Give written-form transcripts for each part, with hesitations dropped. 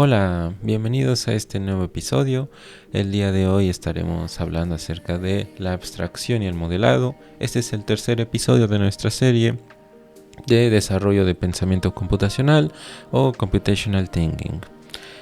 Hola, bienvenidos a este nuevo episodio. El día de hoy estaremos hablando acerca de la abstracción y el modelado. Este es el tercer episodio de nuestra serie de desarrollo de pensamiento computacional o Computational Thinking.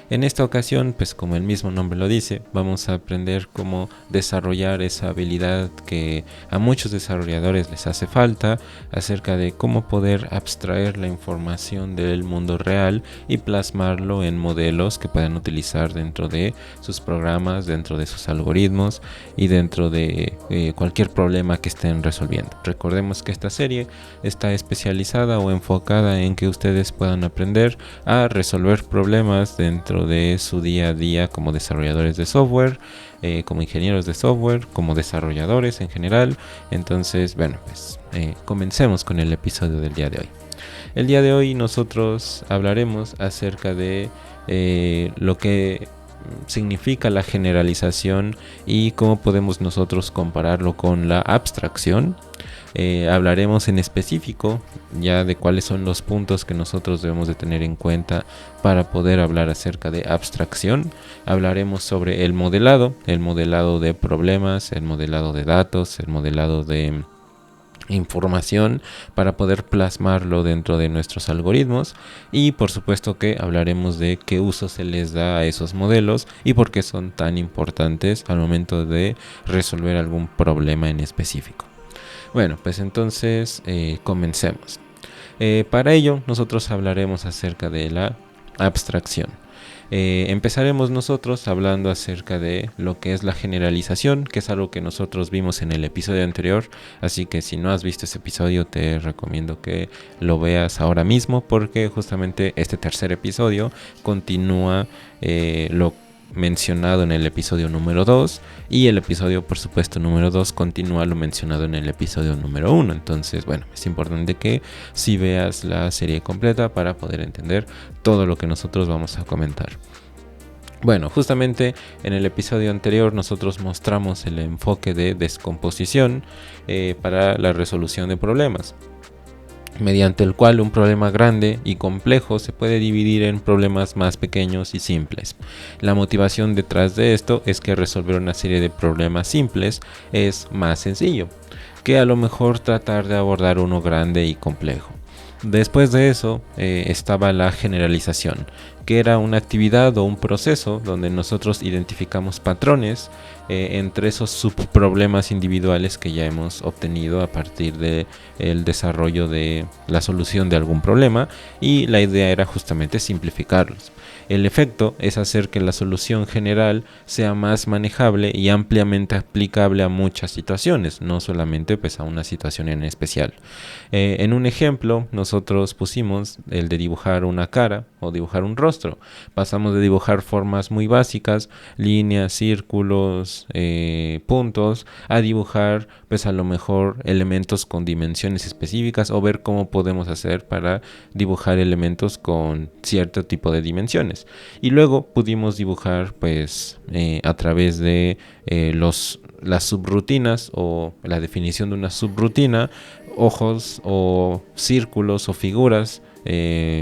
En esta ocasión, pues como el mismo nombre lo dice, vamos a aprender cómo desarrollar esa habilidad que a muchos desarrolladores les hace falta, acerca de cómo poder abstraer la información del mundo real y plasmarlo en modelos que puedan utilizar dentro de sus programas, dentro de sus algoritmos y dentro de cualquier problema que estén resolviendo. Recordemos que esta serie está especializada o enfocada en que ustedes puedan aprender a resolver problemas dentro de su día a día como desarrolladores de software, como ingenieros de software, como desarrolladores en general. Entonces, bueno, pues comencemos con el episodio del día de hoy. El día de hoy nosotros hablaremos acerca de lo que significa la generalización y cómo podemos nosotros compararlo con la abstracción. Hablaremos en específico ya de cuáles son los puntos que nosotros debemos de tener en cuenta para poder hablar acerca de abstracción. Hablaremos sobre el modelado de problemas, el modelado de datos, el modelado de información para poder plasmarlo dentro de nuestros algoritmos, y por supuesto que hablaremos de qué uso se les da a esos modelos y por qué son tan importantes al momento de resolver algún problema en específico. Bueno, pues entonces comencemos. Para ello nosotros hablaremos acerca de la abstracción. Empezaremos nosotros hablando acerca de lo que es la generalización, que es algo que nosotros vimos en el episodio anterior, así que si no has visto ese episodio te recomiendo que lo veas ahora mismo, porque justamente este tercer episodio continúa lo mencionado en el episodio número 2, y el episodio por supuesto número 2 continúa lo mencionado en el episodio número 1. Entonces, bueno, es importante que si veas la serie completa para poder entender todo lo que nosotros vamos a comentar. Bueno, justamente en el episodio anterior nosotros mostramos el enfoque de descomposición para la resolución de problemas, mediante el cual un problema grande y complejo se puede dividir en problemas más pequeños y simples. La motivación detrás de esto es que resolver una serie de problemas simples es más sencillo que a lo mejor tratar de abordar uno grande y complejo. Después de eso estaba la generalización, que era una actividad o un proceso donde nosotros identificamos patrones entre esos subproblemas individuales que ya hemos obtenido a partir del desarrollo de la solución de algún problema, y la idea era justamente simplificarlos. El efecto es hacer que la solución general sea más manejable y ampliamente aplicable a muchas situaciones, no solamente pues a una situación en especial. En un ejemplo nosotros pusimos el de dibujar una cara o dibujar un rostro. Pasamos de dibujar formas muy básicas, líneas, círculos, puntos, a dibujar pues a lo mejor elementos con dimensiones específicas, o ver cómo podemos hacer para dibujar elementos con cierto tipo de dimensiones. Y luego pudimos dibujar pues a través de las subrutinas o la definición de una subrutina, ojos o círculos o figuras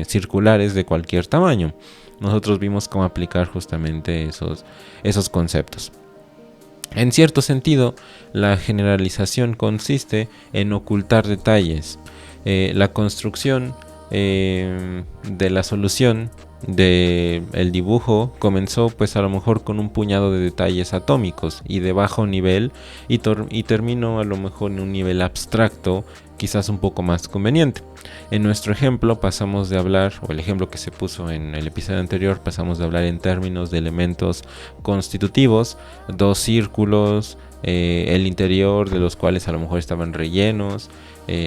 circulares de cualquier tamaño. Nosotros vimos cómo aplicar justamente esos conceptos. En cierto sentido, la generalización consiste en ocultar detalles. La construcción de la solución del dibujo comenzó pues a lo mejor con un puñado de detalles atómicos y de bajo nivel, y terminó a lo mejor en un nivel abstracto, quizás un poco más conveniente. En nuestro ejemplo pasamos de hablar, o el ejemplo que se puso en el episodio anterior, pasamos de hablar en términos de elementos constitutivos, dos círculos, el interior de los cuales a lo mejor estaban rellenos,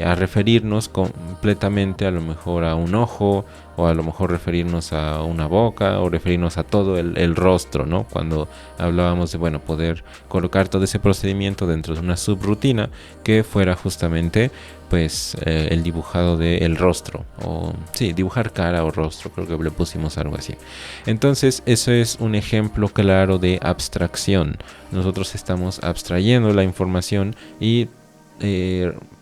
a referirnos completamente a lo mejor a un ojo, o a lo mejor referirnos a una boca, o referirnos a todo el rostro, ¿no? Cuando hablábamos de, bueno, poder colocar todo ese procedimiento dentro de una subrutina que fuera justamente pues el dibujado del rostro, o sí, dibujar cara o rostro, creo que le pusimos algo así. Entonces eso es un ejemplo claro de abstracción. Nosotros estamos abstrayendo la información y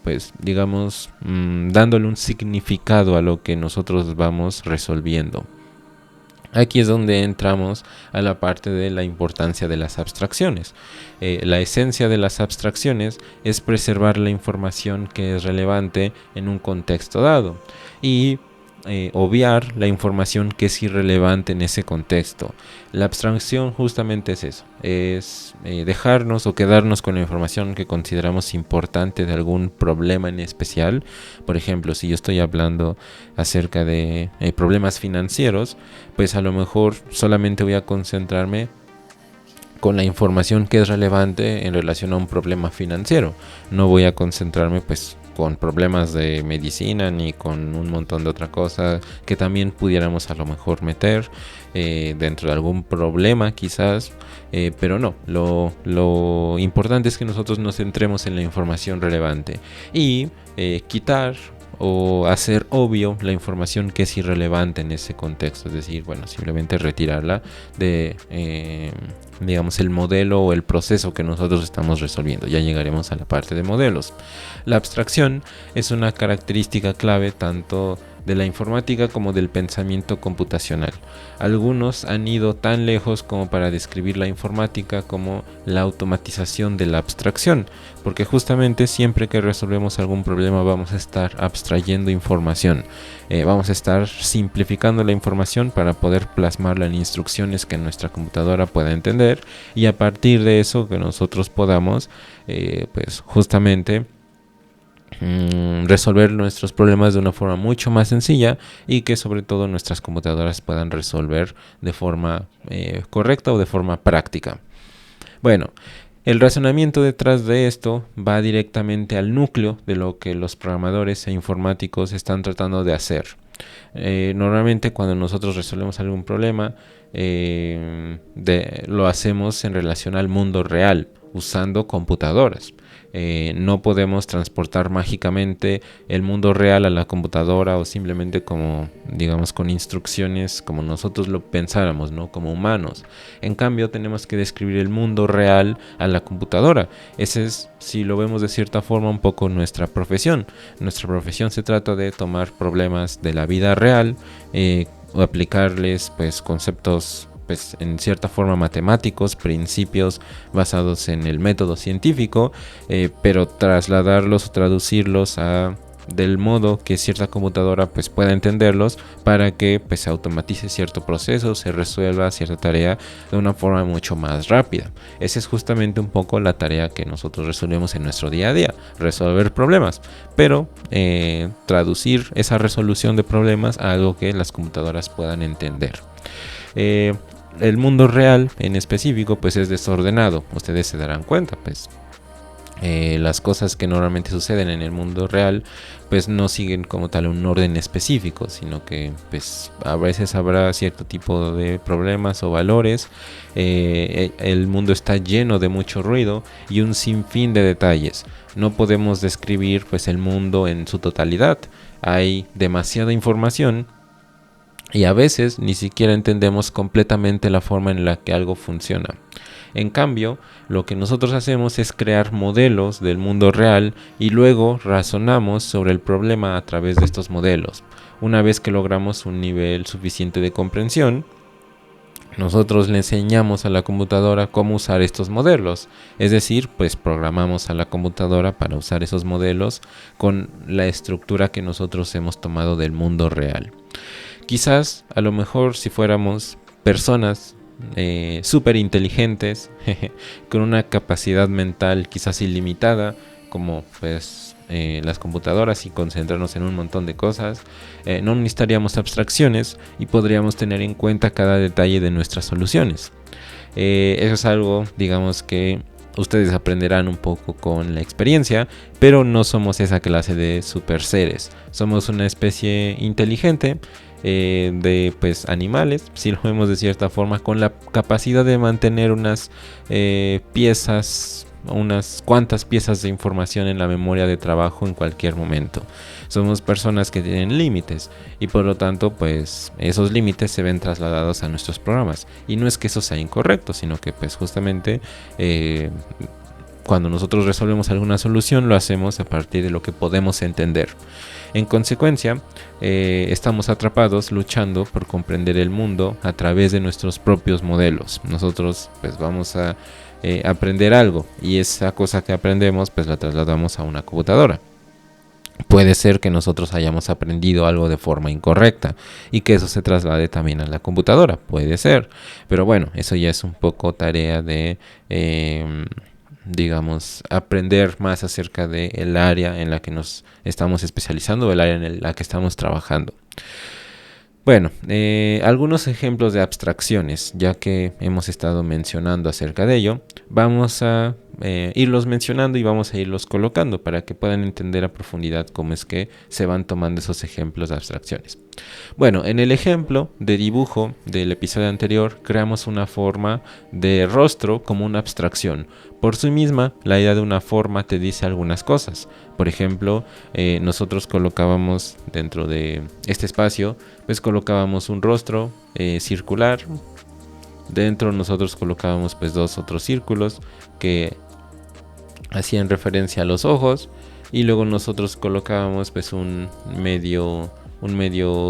pues digamos dándole un significado a lo que nosotros vamos resolviendo. Aquí es donde entramos a la parte de la importancia de las abstracciones. La esencia de las abstracciones es preservar la información que es relevante en un contexto dado y obviar la información que es irrelevante en ese contexto. La abstracción justamente es eso, es dejarnos o quedarnos con la información que consideramos importante de algún problema en especial. Por ejemplo, si yo estoy hablando acerca de problemas financieros, pues a lo mejor solamente voy a concentrarme con la información que es relevante en relación a un problema financiero. No voy a concentrarme pues con problemas de medicina ni con un montón de otra cosa que también pudiéramos a lo mejor meter dentro de algún problema quizás, pero no, lo importante es que nosotros nos centremos en la información relevante y quitar o hacer obvio la información que es irrelevante en ese contexto, es decir, bueno, simplemente retirarla de digamos el modelo o el proceso que nosotros estamos resolviendo. Ya llegaremos a la parte de modelos. La abstracción es una característica clave tanto de la informática como del pensamiento computacional. Algunos han ido tan lejos como para describir la informática como la automatización de la abstracción, porque justamente siempre que resolvemos algún problema vamos a estar abstrayendo información, vamos a estar simplificando la información para poder plasmarla en instrucciones que nuestra computadora pueda entender, y a partir de eso que nosotros podamos pues justamente resolver nuestros problemas de una forma mucho más sencilla y que sobre todo nuestras computadoras puedan resolver de forma correcta o de forma práctica. Bueno, el razonamiento detrás de esto va directamente al núcleo de lo que los programadores e informáticos están tratando de hacer. Normalmente cuando nosotros resolvemos algún problema lo hacemos en relación al mundo real usando computadoras. No podemos transportar mágicamente el mundo real a la computadora o simplemente como, digamos, con instrucciones como nosotros lo pensáramos, ¿no? Como humanos. En cambio, tenemos que describir el mundo real a la computadora. Ese es, si lo vemos de cierta forma, un poco nuestra profesión. Nuestra profesión se trata de tomar problemas de la vida real, o aplicarles, pues, conceptos pues en cierta forma matemáticos, principios basados en el método científico, pero trasladarlos o traducirlos del modo que cierta computadora pues pueda entenderlos para que pues se automatice cierto proceso, se resuelva cierta tarea de una forma mucho más rápida. Esa es justamente un poco la tarea que nosotros resolvemos en nuestro día a día, resolver problemas, pero traducir esa resolución de problemas a algo que las computadoras puedan entender. El mundo real en específico pues es desordenado, ustedes se darán cuenta, pues las cosas que normalmente suceden en el mundo real pues no siguen como tal un orden específico, sino que pues a veces habrá cierto tipo de problemas o valores. El mundo está lleno de mucho ruido y un sinfín de detalles. No podemos describir pues el mundo en su totalidad, hay demasiada información y a veces ni siquiera entendemos completamente la forma en la que algo funciona. En cambio, lo que nosotros hacemos es crear modelos del mundo real y luego razonamos sobre el problema a través de estos modelos. Una vez que logramos un nivel suficiente de comprensión, nosotros le enseñamos a la computadora cómo usar estos modelos. Es decir, pues programamos a la computadora para usar esos modelos con la estructura que nosotros hemos tomado del mundo real. Quizás, a lo mejor, si fuéramos personas súper inteligentes, con una capacidad mental quizás ilimitada, como pues las computadoras, y concentrarnos en un montón de cosas, no necesitaríamos abstracciones y podríamos tener en cuenta cada detalle de nuestras soluciones. Eso es algo, digamos, que ustedes aprenderán un poco con la experiencia, pero no somos esa clase de super seres. Somos una especie inteligente de pues animales, si lo vemos de cierta forma, con la capacidad de mantener unas cuantas piezas de información en la memoria de trabajo en cualquier momento. Somos personas que tienen límites y por lo tanto pues esos límites se ven trasladados a nuestros programas, y no es que eso sea incorrecto, sino que pues justamente cuando nosotros resolvemos alguna solución, lo hacemos a partir de lo que podemos entender. En consecuencia, estamos atrapados luchando por comprender el mundo a través de nuestros propios modelos. Nosotros pues vamos a aprender algo, y esa cosa que aprendemos pues la trasladamos a una computadora. Puede ser que nosotros hayamos aprendido algo de forma incorrecta y que eso se traslade también a la computadora, puede ser. Pero bueno, eso ya es un poco tarea de, digamos, aprender más acerca del área en la que nos estamos especializando, o el área en la que estamos trabajando. Bueno, algunos ejemplos de abstracciones, ya que hemos estado mencionando acerca de ello, vamos a irlos mencionando y vamos a irlos colocando para que puedan entender a profundidad cómo es que se van tomando esos ejemplos de abstracciones. Bueno, en el ejemplo de dibujo del episodio anterior, creamos una forma de rostro como una abstracción. Por sí misma, la idea de una forma te dice algunas cosas. Por ejemplo, nosotros colocábamos dentro de este espacio, pues colocábamos un rostro circular. Dentro nosotros colocábamos pues dos otros círculos que hacían referencia a los ojos, y luego nosotros colocábamos pues un medio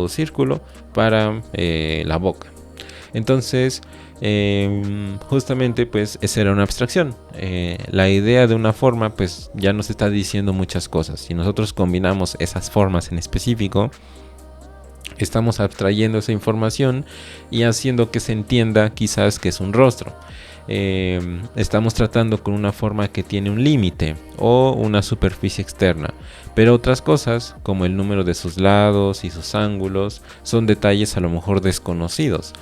círculo para la boca. Entonces, justamente pues esa era una abstracción. La idea de una forma pues ya nos está diciendo muchas cosas. Si nosotros combinamos esas formas en específico, estamos abstrayendo esa información y haciendo que se entienda quizás que es un rostro. Estamos tratando con una forma que tiene un límite o una superficie externa, pero otras cosas como el número de sus lados y sus ángulos son detalles a lo mejor desconocidos.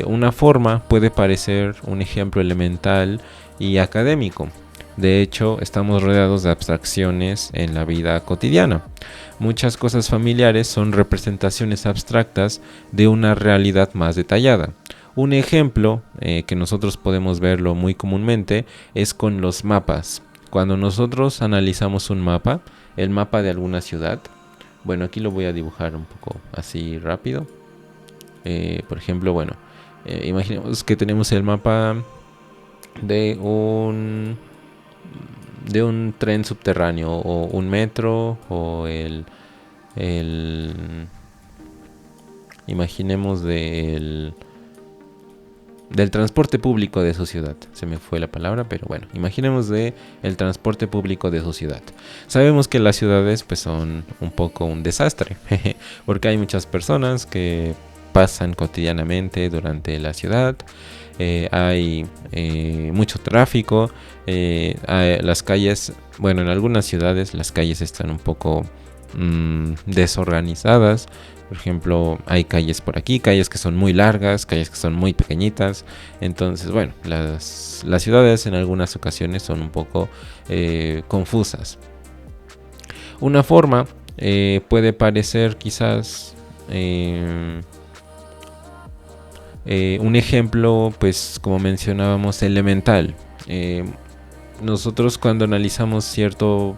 Una forma puede parecer un ejemplo elemental y académico. De hecho, estamos rodeados de abstracciones en la vida cotidiana. Muchas cosas familiares son representaciones abstractas de una realidad más detallada. Un ejemplo que nosotros podemos verlo muy comúnmente es con los mapas. Cuando nosotros analizamos un mapa, el mapa de alguna ciudad, bueno, aquí lo voy a dibujar un poco así rápido. Por ejemplo, bueno, imaginemos que tenemos el mapa de un tren subterráneo, o un metro, o imaginemos del transporte público de su ciudad. Se me fue la palabra, pero bueno, imaginemos el transporte público de su ciudad. Sabemos que las ciudades pues son un poco un desastre, porque hay muchas personas que pasan cotidianamente durante la ciudad. Hay mucho tráfico. Las calles, bueno, en algunas ciudades las calles están un poco desorganizadas. Por ejemplo, hay calles por aquí, calles que son muy largas, calles que son muy pequeñitas. Entonces, bueno, las ciudades en algunas ocasiones son un poco confusas. Una forma puede parecer quizás un ejemplo, pues como mencionábamos, elemental. Nosotros cuando analizamos cierto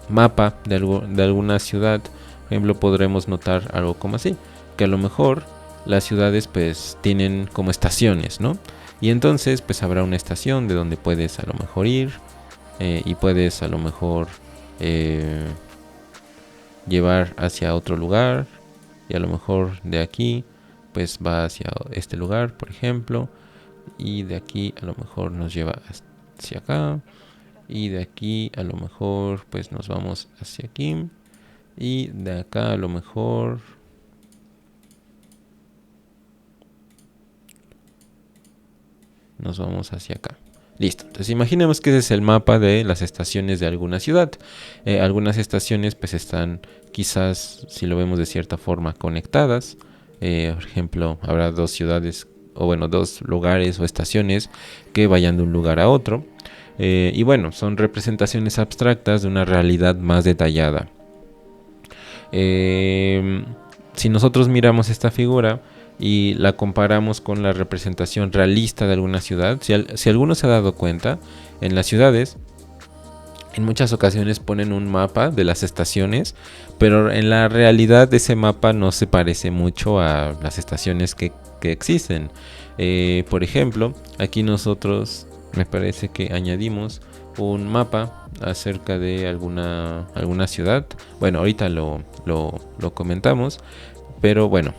mapa de alguna ciudad, por ejemplo, podremos notar algo como así, que a lo mejor las ciudades pues tienen como estaciones, ¿no? Y entonces pues habrá una estación de donde puedes a lo mejor ir, y puedes a lo mejor llevar hacia otro lugar, y a lo mejor de aquí pues va hacia este lugar, por ejemplo, y de aquí a lo mejor nos lleva hacia acá, y de aquí a lo mejor pues nos vamos hacia aquí, y de acá a lo mejor nos vamos hacia acá. Listo, entonces imaginemos que ese es el mapa de las estaciones de alguna ciudad. Algunas estaciones pues están quizás, si lo vemos de cierta forma, conectadas. Por ejemplo, habrá dos ciudades, o bueno, dos lugares o estaciones que vayan de un lugar a otro. Y bueno, son representaciones abstractas de una realidad más detallada. Si nosotros miramos esta figura y la comparamos con la representación realista de alguna ciudad, si alguno se ha dado cuenta, en las ciudades en muchas ocasiones ponen un mapa de las estaciones, pero en la realidad ese mapa no se parece mucho a las estaciones que existen. Por ejemplo, aquí nosotros me parece que añadimos un mapa acerca de alguna ciudad. Bueno, ahorita lo comentamos, pero bueno,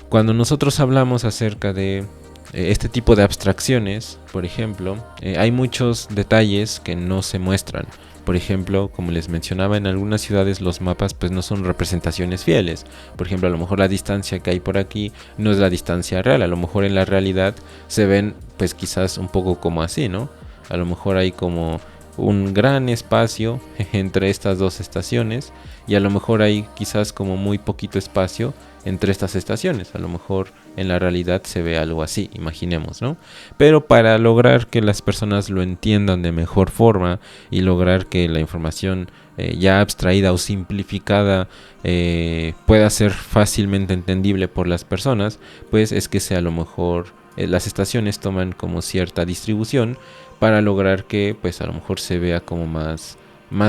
cuando nosotros hablamos acerca de este tipo de abstracciones, por ejemplo, hay muchos detalles que no se muestran. Por ejemplo, como les mencionaba, en algunas ciudades los mapas pues no son representaciones fieles. Por ejemplo, a lo mejor la distancia que hay por aquí no es la distancia real. A lo mejor en la realidad se ven pues quizás un poco como así, ¿no? A lo mejor hay como un gran espacio entre estas dos estaciones y a lo mejor hay quizás como muy poquito espacio entre estas estaciones. A lo mejor en la realidad se ve algo así, imaginemos, ¿no? Pero para lograr que las personas lo entiendan de mejor forma y lograr que la información ya abstraída o simplificada pueda ser fácilmente entendible por las personas, pues es que a lo mejor las estaciones toman como cierta distribución para lograr que pues a lo mejor se vea como más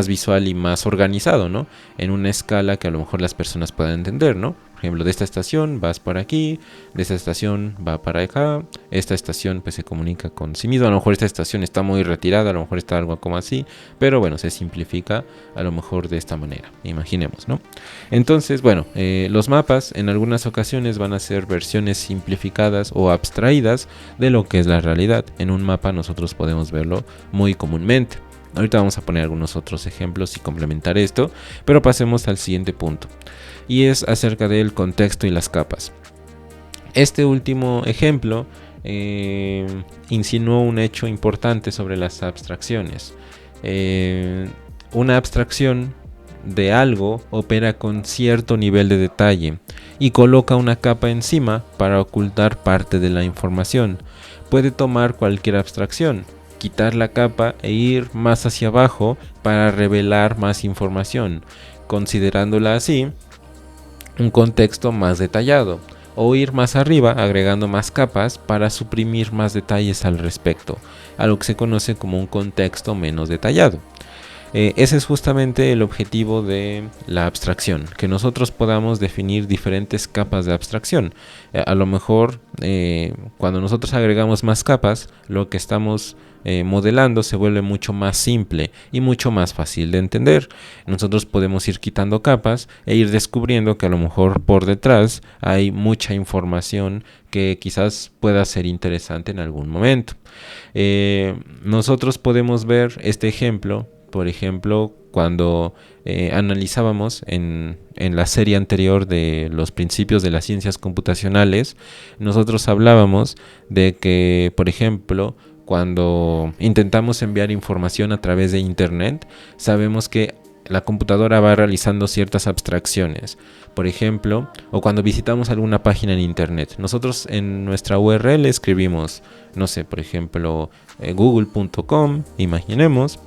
visual y más organizado, ¿no? En una escala que a lo mejor las personas puedan entender, ¿no? Por ejemplo, de esta estación vas por aquí, de esta estación va para acá, esta estación pues se comunica con sí misma, a lo mejor esta estación está muy retirada, a lo mejor está algo como así, pero bueno, se simplifica a lo mejor de esta manera, imaginemos, ¿no? Entonces, bueno, los mapas en algunas ocasiones van a ser versiones simplificadas o abstraídas de lo que es la realidad. En un mapa nosotros podemos verlo muy comúnmente. Ahorita vamos a poner algunos otros ejemplos y complementar esto, pero pasemos al siguiente punto, y es acerca del contexto y las capas. Este último ejemplo insinuó un hecho importante sobre las abstracciones. Una abstracción de algo opera con cierto nivel de detalle y coloca una capa encima para ocultar parte de la información. Puede tomar cualquier abstracción, quitar la capa e ir más hacia abajo para revelar más información, considerándola así un contexto más detallado, o ir más arriba agregando más capas para suprimir más detalles al respecto, a lo que se conoce como un contexto menos detallado. Ese es justamente el objetivo de la abstracción, que nosotros podamos definir diferentes capas de abstracción. A lo mejor cuando nosotros agregamos más capas, lo que estamos modelando se vuelve mucho más simple y mucho más fácil de entender. Nosotros podemos ir quitando capas e ir descubriendo que a lo mejor por detrás hay mucha información que quizás pueda ser interesante en algún momento. Nosotros podemos ver este ejemplo, por ejemplo, cuando analizábamos en la serie anterior de los principios de las ciencias computacionales, nosotros hablábamos de que, por ejemplo, cuando intentamos enviar información a través de internet, sabemos que la computadora va realizando ciertas abstracciones. Por ejemplo, o cuando visitamos alguna página en internet, nosotros en nuestra URL escribimos, no sé, por ejemplo, google.com, imaginemos.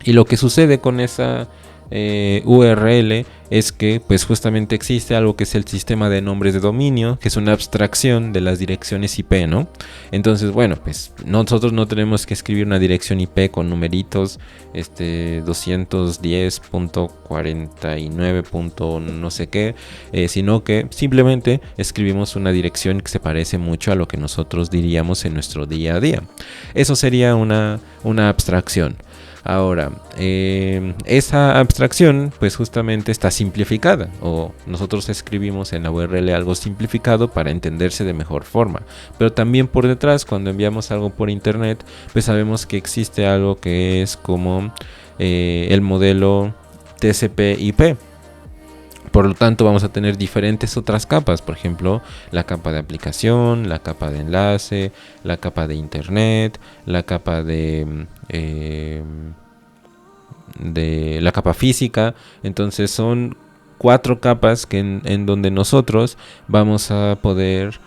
Y lo que sucede con esa URL es que pues justamente existe algo que es el sistema de nombres de dominio, que es una abstracción de las direcciones IP, ¿no? Entonces, bueno, pues nosotros no tenemos que escribir una dirección IP con numeritos 210.49. No sé qué, sino que simplemente escribimos una dirección que se parece mucho a lo que nosotros diríamos en nuestro día a día. Eso sería una abstracción. Ahora, esa abstracción pues justamente está simplificada, o nosotros escribimos en la URL algo simplificado para entenderse de mejor forma, pero también por detrás, cuando enviamos algo por internet, pues sabemos que existe algo que es como el modelo TCP/IP. Por lo tanto, vamos a tener diferentes otras capas, por ejemplo, la capa de aplicación, la capa de enlace, la capa de internet, la capa de la capa física. Entonces son 4 capas que en donde nosotros vamos a poder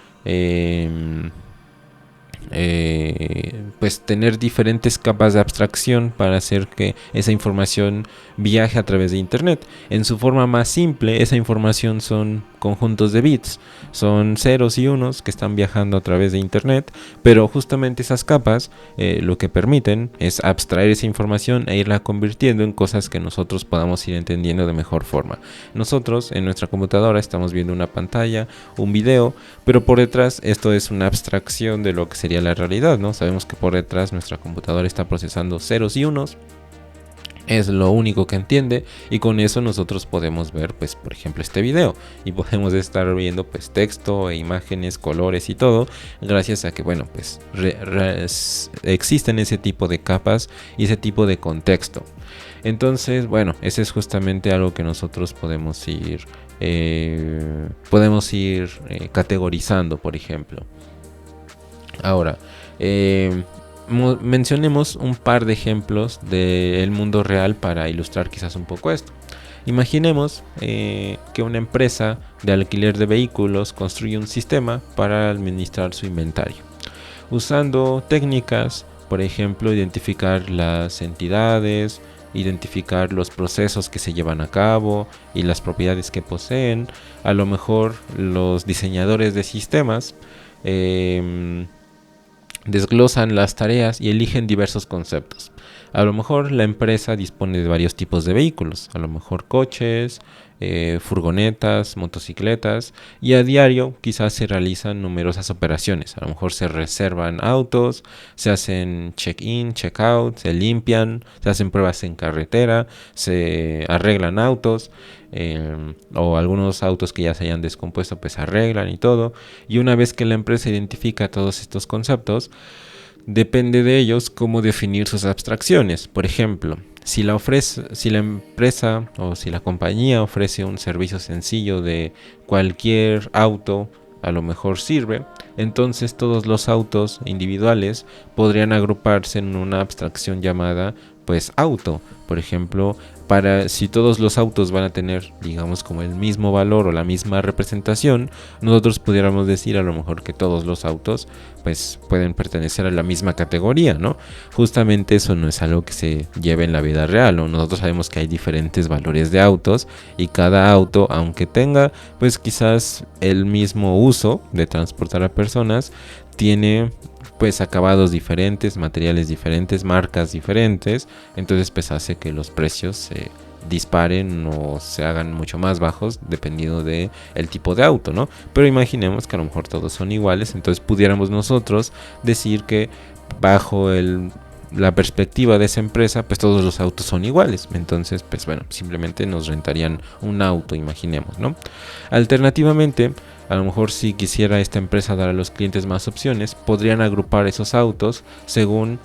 pues pues tener diferentes capas de abstracción para hacer que esa información viaje a través de internet. En su forma más simple, esa información son conjuntos de bits, son ceros y unos que están viajando a través de internet, pero justamente esas capas lo que permiten es abstraer esa información e irla convirtiendo en cosas que nosotros podamos ir entendiendo de mejor forma. Nosotros en nuestra computadora estamos viendo una pantalla, un video, pero por detrás esto es una abstracción de lo que sería la realidad, ¿no? Sabemos que por detrás nuestra computadora está procesando ceros y unos, es lo único que entiende, y con eso nosotros podemos ver, pues, por ejemplo, este video, y podemos estar viendo, pues, texto e imágenes, colores y todo, gracias a que, bueno, pues existen ese tipo de capas y ese tipo de contexto. Entonces, bueno, ese es justamente algo que nosotros podemos ir categorizando, por ejemplo. Ahora, mencionemos un par de ejemplos del mundo real para ilustrar quizás un poco esto. Imaginemos que una empresa de alquiler de vehículos construye un sistema para administrar su inventario, usando técnicas, por ejemplo, identificar las entidades, identificar los procesos que se llevan a cabo y las propiedades que poseen. A lo mejor los diseñadores de sistemas desglosan las tareas y eligen diversos conceptos. A lo mejor la empresa dispone de varios tipos de vehículos, a lo mejor coches, furgonetas, motocicletas, y a diario quizás se realizan numerosas operaciones. A lo mejor se reservan autos, se hacen check-in, check-out, se limpian, se hacen pruebas en carretera, se arreglan autos, o algunos autos que ya se hayan descompuesto pues arreglan y todo. Y una vez que la empresa identifica todos estos conceptos, depende de ellos cómo definir sus abstracciones. Por ejemplo, si la empresa o si la compañía ofrece un servicio sencillo de cualquier auto, a lo mejor sirve, entonces todos los autos individuales podrían agruparse en una abstracción llamada pues auto. Por ejemplo, si todos los autos van a tener, digamos, como el mismo valor o la misma representación, nosotros pudiéramos decir a lo mejor que todos los autos pues pueden pertenecer a la misma categoría, ¿no? Justamente eso no es algo que se lleve en la vida real, ¿no? Nosotros sabemos que hay diferentes valores de autos y cada auto, aunque tenga pues quizás el mismo uso de transportar a personas, tiene pues acabados diferentes, materiales diferentes, marcas diferentes, entonces pues hace que los precios se disparen o se hagan mucho más bajos dependiendo de el tipo de auto, ¿no? Pero imaginemos que a lo mejor todos son iguales, entonces pudiéramos nosotros decir que bajo la perspectiva de esa empresa, pues todos los autos son iguales. Entonces, pues bueno, simplemente nos rentarían un auto, imaginemos, ¿no? Alternativamente, a lo mejor si quisiera esta empresa dar a los clientes más opciones, podrían agrupar esos autos según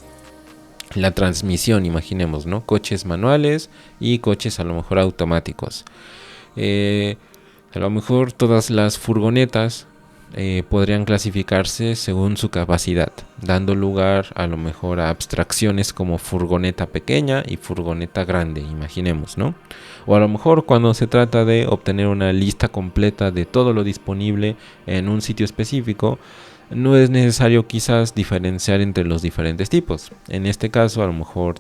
la transmisión, imaginemos, ¿no? Coches manuales y coches a lo mejor automáticos. A lo mejor todas las furgonetas podrían clasificarse según su capacidad, dando lugar a lo mejor a abstracciones como furgoneta pequeña y furgoneta grande, imaginemos, ¿no? O a lo mejor cuando se trata de obtener una lista completa de todo lo disponible en un sitio específico, no es necesario quizás diferenciar entre los diferentes tipos. En este caso, a lo mejor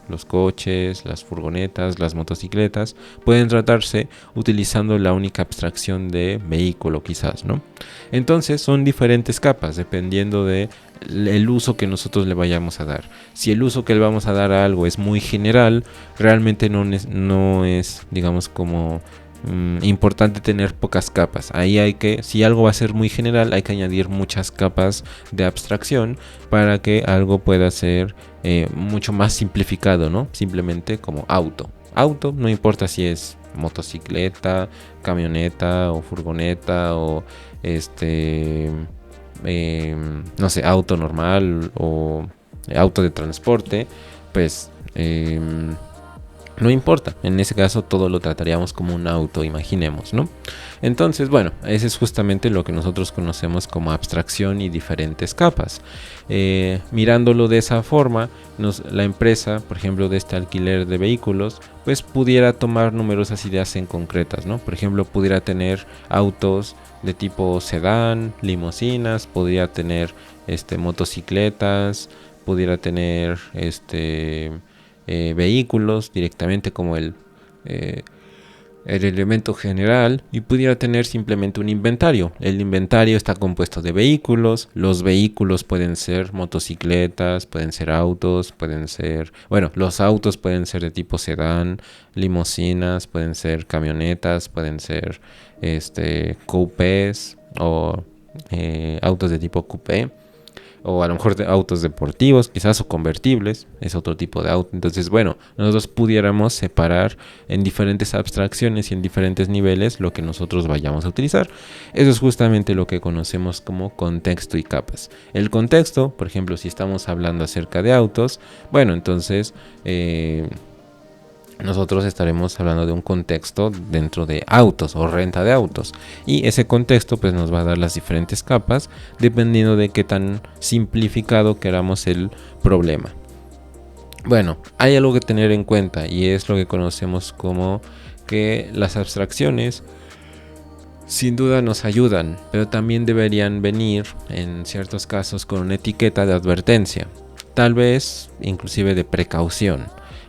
los coches, las furgonetas, las motocicletas, pueden tratarse utilizando la única abstracción de vehículo quizás, ¿no? Entonces son diferentes capas dependiendo de el uso que nosotros le vayamos a dar. Si el uso que le vamos a dar a algo es muy general, realmente no es digamos como importante tener pocas capas. Ahí si algo va a ser muy general, hay que añadir muchas capas de abstracción para que algo pueda ser mucho más simplificado, ¿no? Simplemente como auto, no importa si es motocicleta, camioneta o furgoneta o no sé, auto normal o auto de transporte, pues no importa, en ese caso todo lo trataríamos como un auto, imaginemos, ¿no? Entonces, bueno, ese es justamente lo que nosotros conocemos como abstracción y diferentes capas. Mirándolo de esa forma, la empresa, por ejemplo, de este alquiler de vehículos, pues pudiera tomar numerosas ideas en concretas, ¿no? Por ejemplo, pudiera tener autos de tipo sedán, limusinas, podría tener motocicletas, pudiera tener vehículos directamente como el elemento general, y pudiera tener simplemente un inventario. El inventario está compuesto de vehículos. Los vehículos pueden ser motocicletas, pueden ser autos, los autos pueden ser de tipo sedán, limusinas, pueden ser camionetas, pueden ser coupés o autos de tipo coupé, o a lo mejor autos deportivos, quizás, o convertibles, es otro tipo de auto. Entonces, nosotros pudiéramos separar en diferentes abstracciones y en diferentes niveles lo que nosotros vayamos a utilizar. Eso es justamente lo que conocemos como contexto y capas. El contexto, por ejemplo, si estamos hablando acerca de autos, entonces nosotros estaremos hablando de un contexto dentro de autos o renta de autos, y ese contexto pues nos va a dar las diferentes capas dependiendo de qué tan simplificado queramos el problema. Hay algo que tener en cuenta, y es lo que conocemos como que las abstracciones sin duda nos ayudan, pero también deberían venir en ciertos casos con una etiqueta de advertencia, tal vez inclusive de precaución.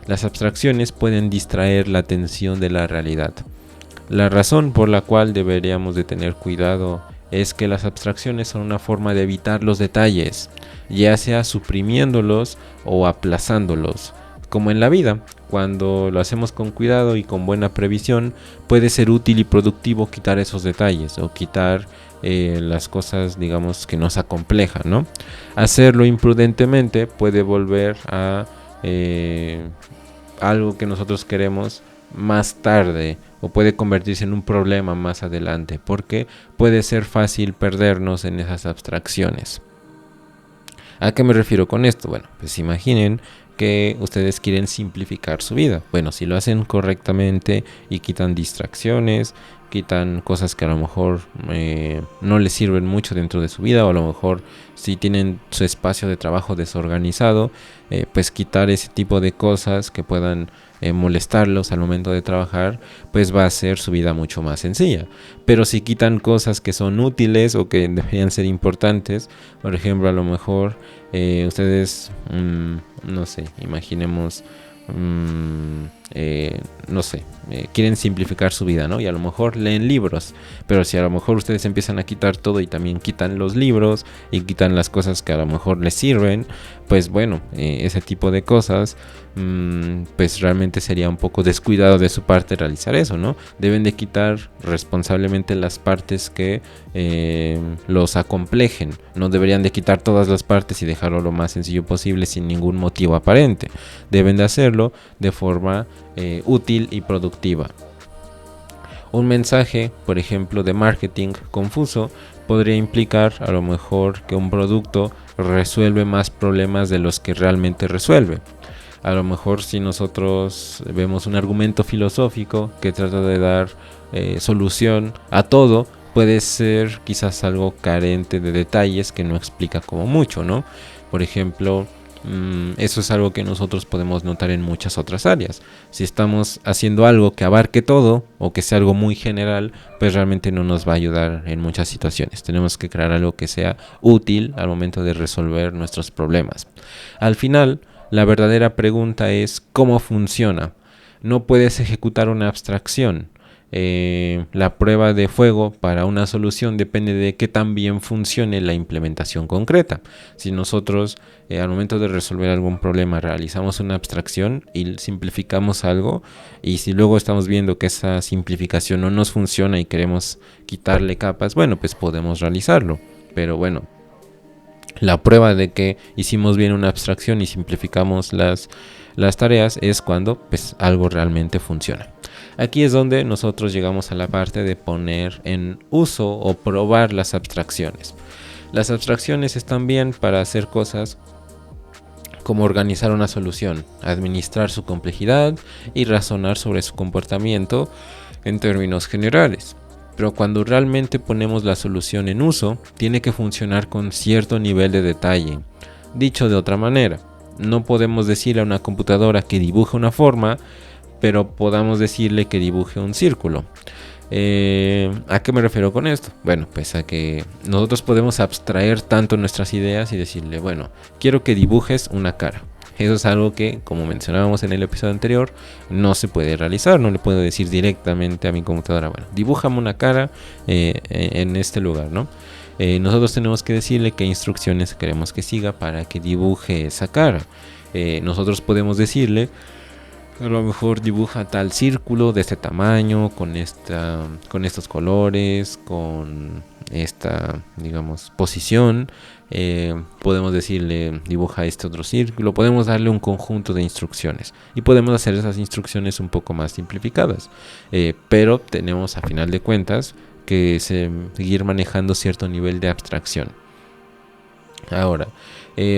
Las abstracciones pueden distraer la atención de la realidad. La razón por la cual deberíamos de tener cuidado es que las abstracciones son una forma de evitar los detalles, ya sea suprimiéndolos o aplazándolos. Como en la vida, cuando lo hacemos con cuidado y con buena previsión, puede ser útil y productivo quitar esos detalles o quitar las cosas, digamos, que nos acomplejan, ¿no? Hacerlo imprudentemente puede volver a algo que nosotros queremos más tarde, o puede convertirse en un problema más adelante, porque puede ser fácil perdernos en esas abstracciones. ¿A qué me refiero con esto? Pues imaginen que ustedes quieren simplificar su vida. Si lo hacen correctamente y quitan distracciones, quitan cosas que a lo mejor no les sirven mucho dentro de su vida, o a lo mejor si tienen su espacio de trabajo desorganizado, pues quitar ese tipo de cosas que puedan molestarlos al momento de trabajar, pues va a hacer su vida mucho más sencilla. Pero si quitan cosas que son útiles o que deberían ser importantes, por ejemplo, a lo mejor ustedes, no sé, imaginemos, quieren simplificar su vida, ¿no? Y a lo mejor leen libros, pero si a lo mejor ustedes empiezan a quitar todo y también quitan los libros y quitan las cosas que a lo mejor les sirven, pues ese tipo de cosas, pues realmente sería un poco descuidado de su parte realizar eso, ¿no? Deben de quitar responsablemente las partes que los acomplejen. No deberían de quitar todas las partes y dejarlo lo más sencillo posible sin ningún motivo aparente. Deben de hacerlo de forma útil y productiva. Un mensaje, por ejemplo, de marketing confuso podría implicar a lo mejor que un producto resuelve más problemas de los que realmente resuelve. A lo mejor si nosotros vemos un argumento filosófico que trata de dar solución a todo, puede ser quizás algo carente de detalles que no explica como mucho, ¿no? Por ejemplo, eso es algo que nosotros podemos notar en muchas otras áreas. Si estamos haciendo algo que abarque todo o que sea algo muy general, pues realmente no nos va a ayudar en muchas situaciones. Tenemos que crear algo que sea útil al momento de resolver nuestros problemas. Al final, la verdadera pregunta es ¿cómo funciona? No puedes ejecutar una abstracción. La prueba de fuego para una solución depende de qué tan bien funcione la implementación concreta. Si nosotros al momento de resolver algún problema realizamos una abstracción y simplificamos algo, y si luego estamos viendo que esa simplificación no nos funciona y queremos quitarle capas, pues podemos realizarlo. Pero la prueba de que hicimos bien una abstracción y simplificamos las tareas es cuando pues algo realmente funciona. Aquí es donde nosotros llegamos a la parte de poner en uso o probar las abstracciones. Las abstracciones están bien para hacer cosas como organizar una solución, administrar su complejidad y razonar sobre su comportamiento en términos generales. Pero cuando realmente ponemos la solución en uso, tiene que funcionar con cierto nivel de detalle. Dicho de otra manera, no podemos decirle a una computadora que dibuje una forma, pero podamos decirle que dibuje un círculo. ¿A qué me refiero con esto? Bueno, pues a que nosotros podemos abstraer tanto nuestras ideas y decirle, bueno, quiero que dibujes una cara. Eso es algo que, como mencionábamos en el episodio anterior, no se puede realizar. No le puedo decir directamente a mi computadora, bueno, dibújame una cara en este lugar, ¿no? Nosotros tenemos que decirle qué instrucciones queremos que siga para que dibuje esa cara. Nosotros podemos decirle, a lo mejor dibuja tal círculo de este tamaño, con estos colores, con esta, digamos, posición. Podemos decirle, dibuja este otro círculo. Podemos darle un conjunto de instrucciones y podemos hacer esas instrucciones un poco más simplificadas. Pero tenemos, a final de cuentas, que seguir manejando cierto nivel de abstracción. Ahora,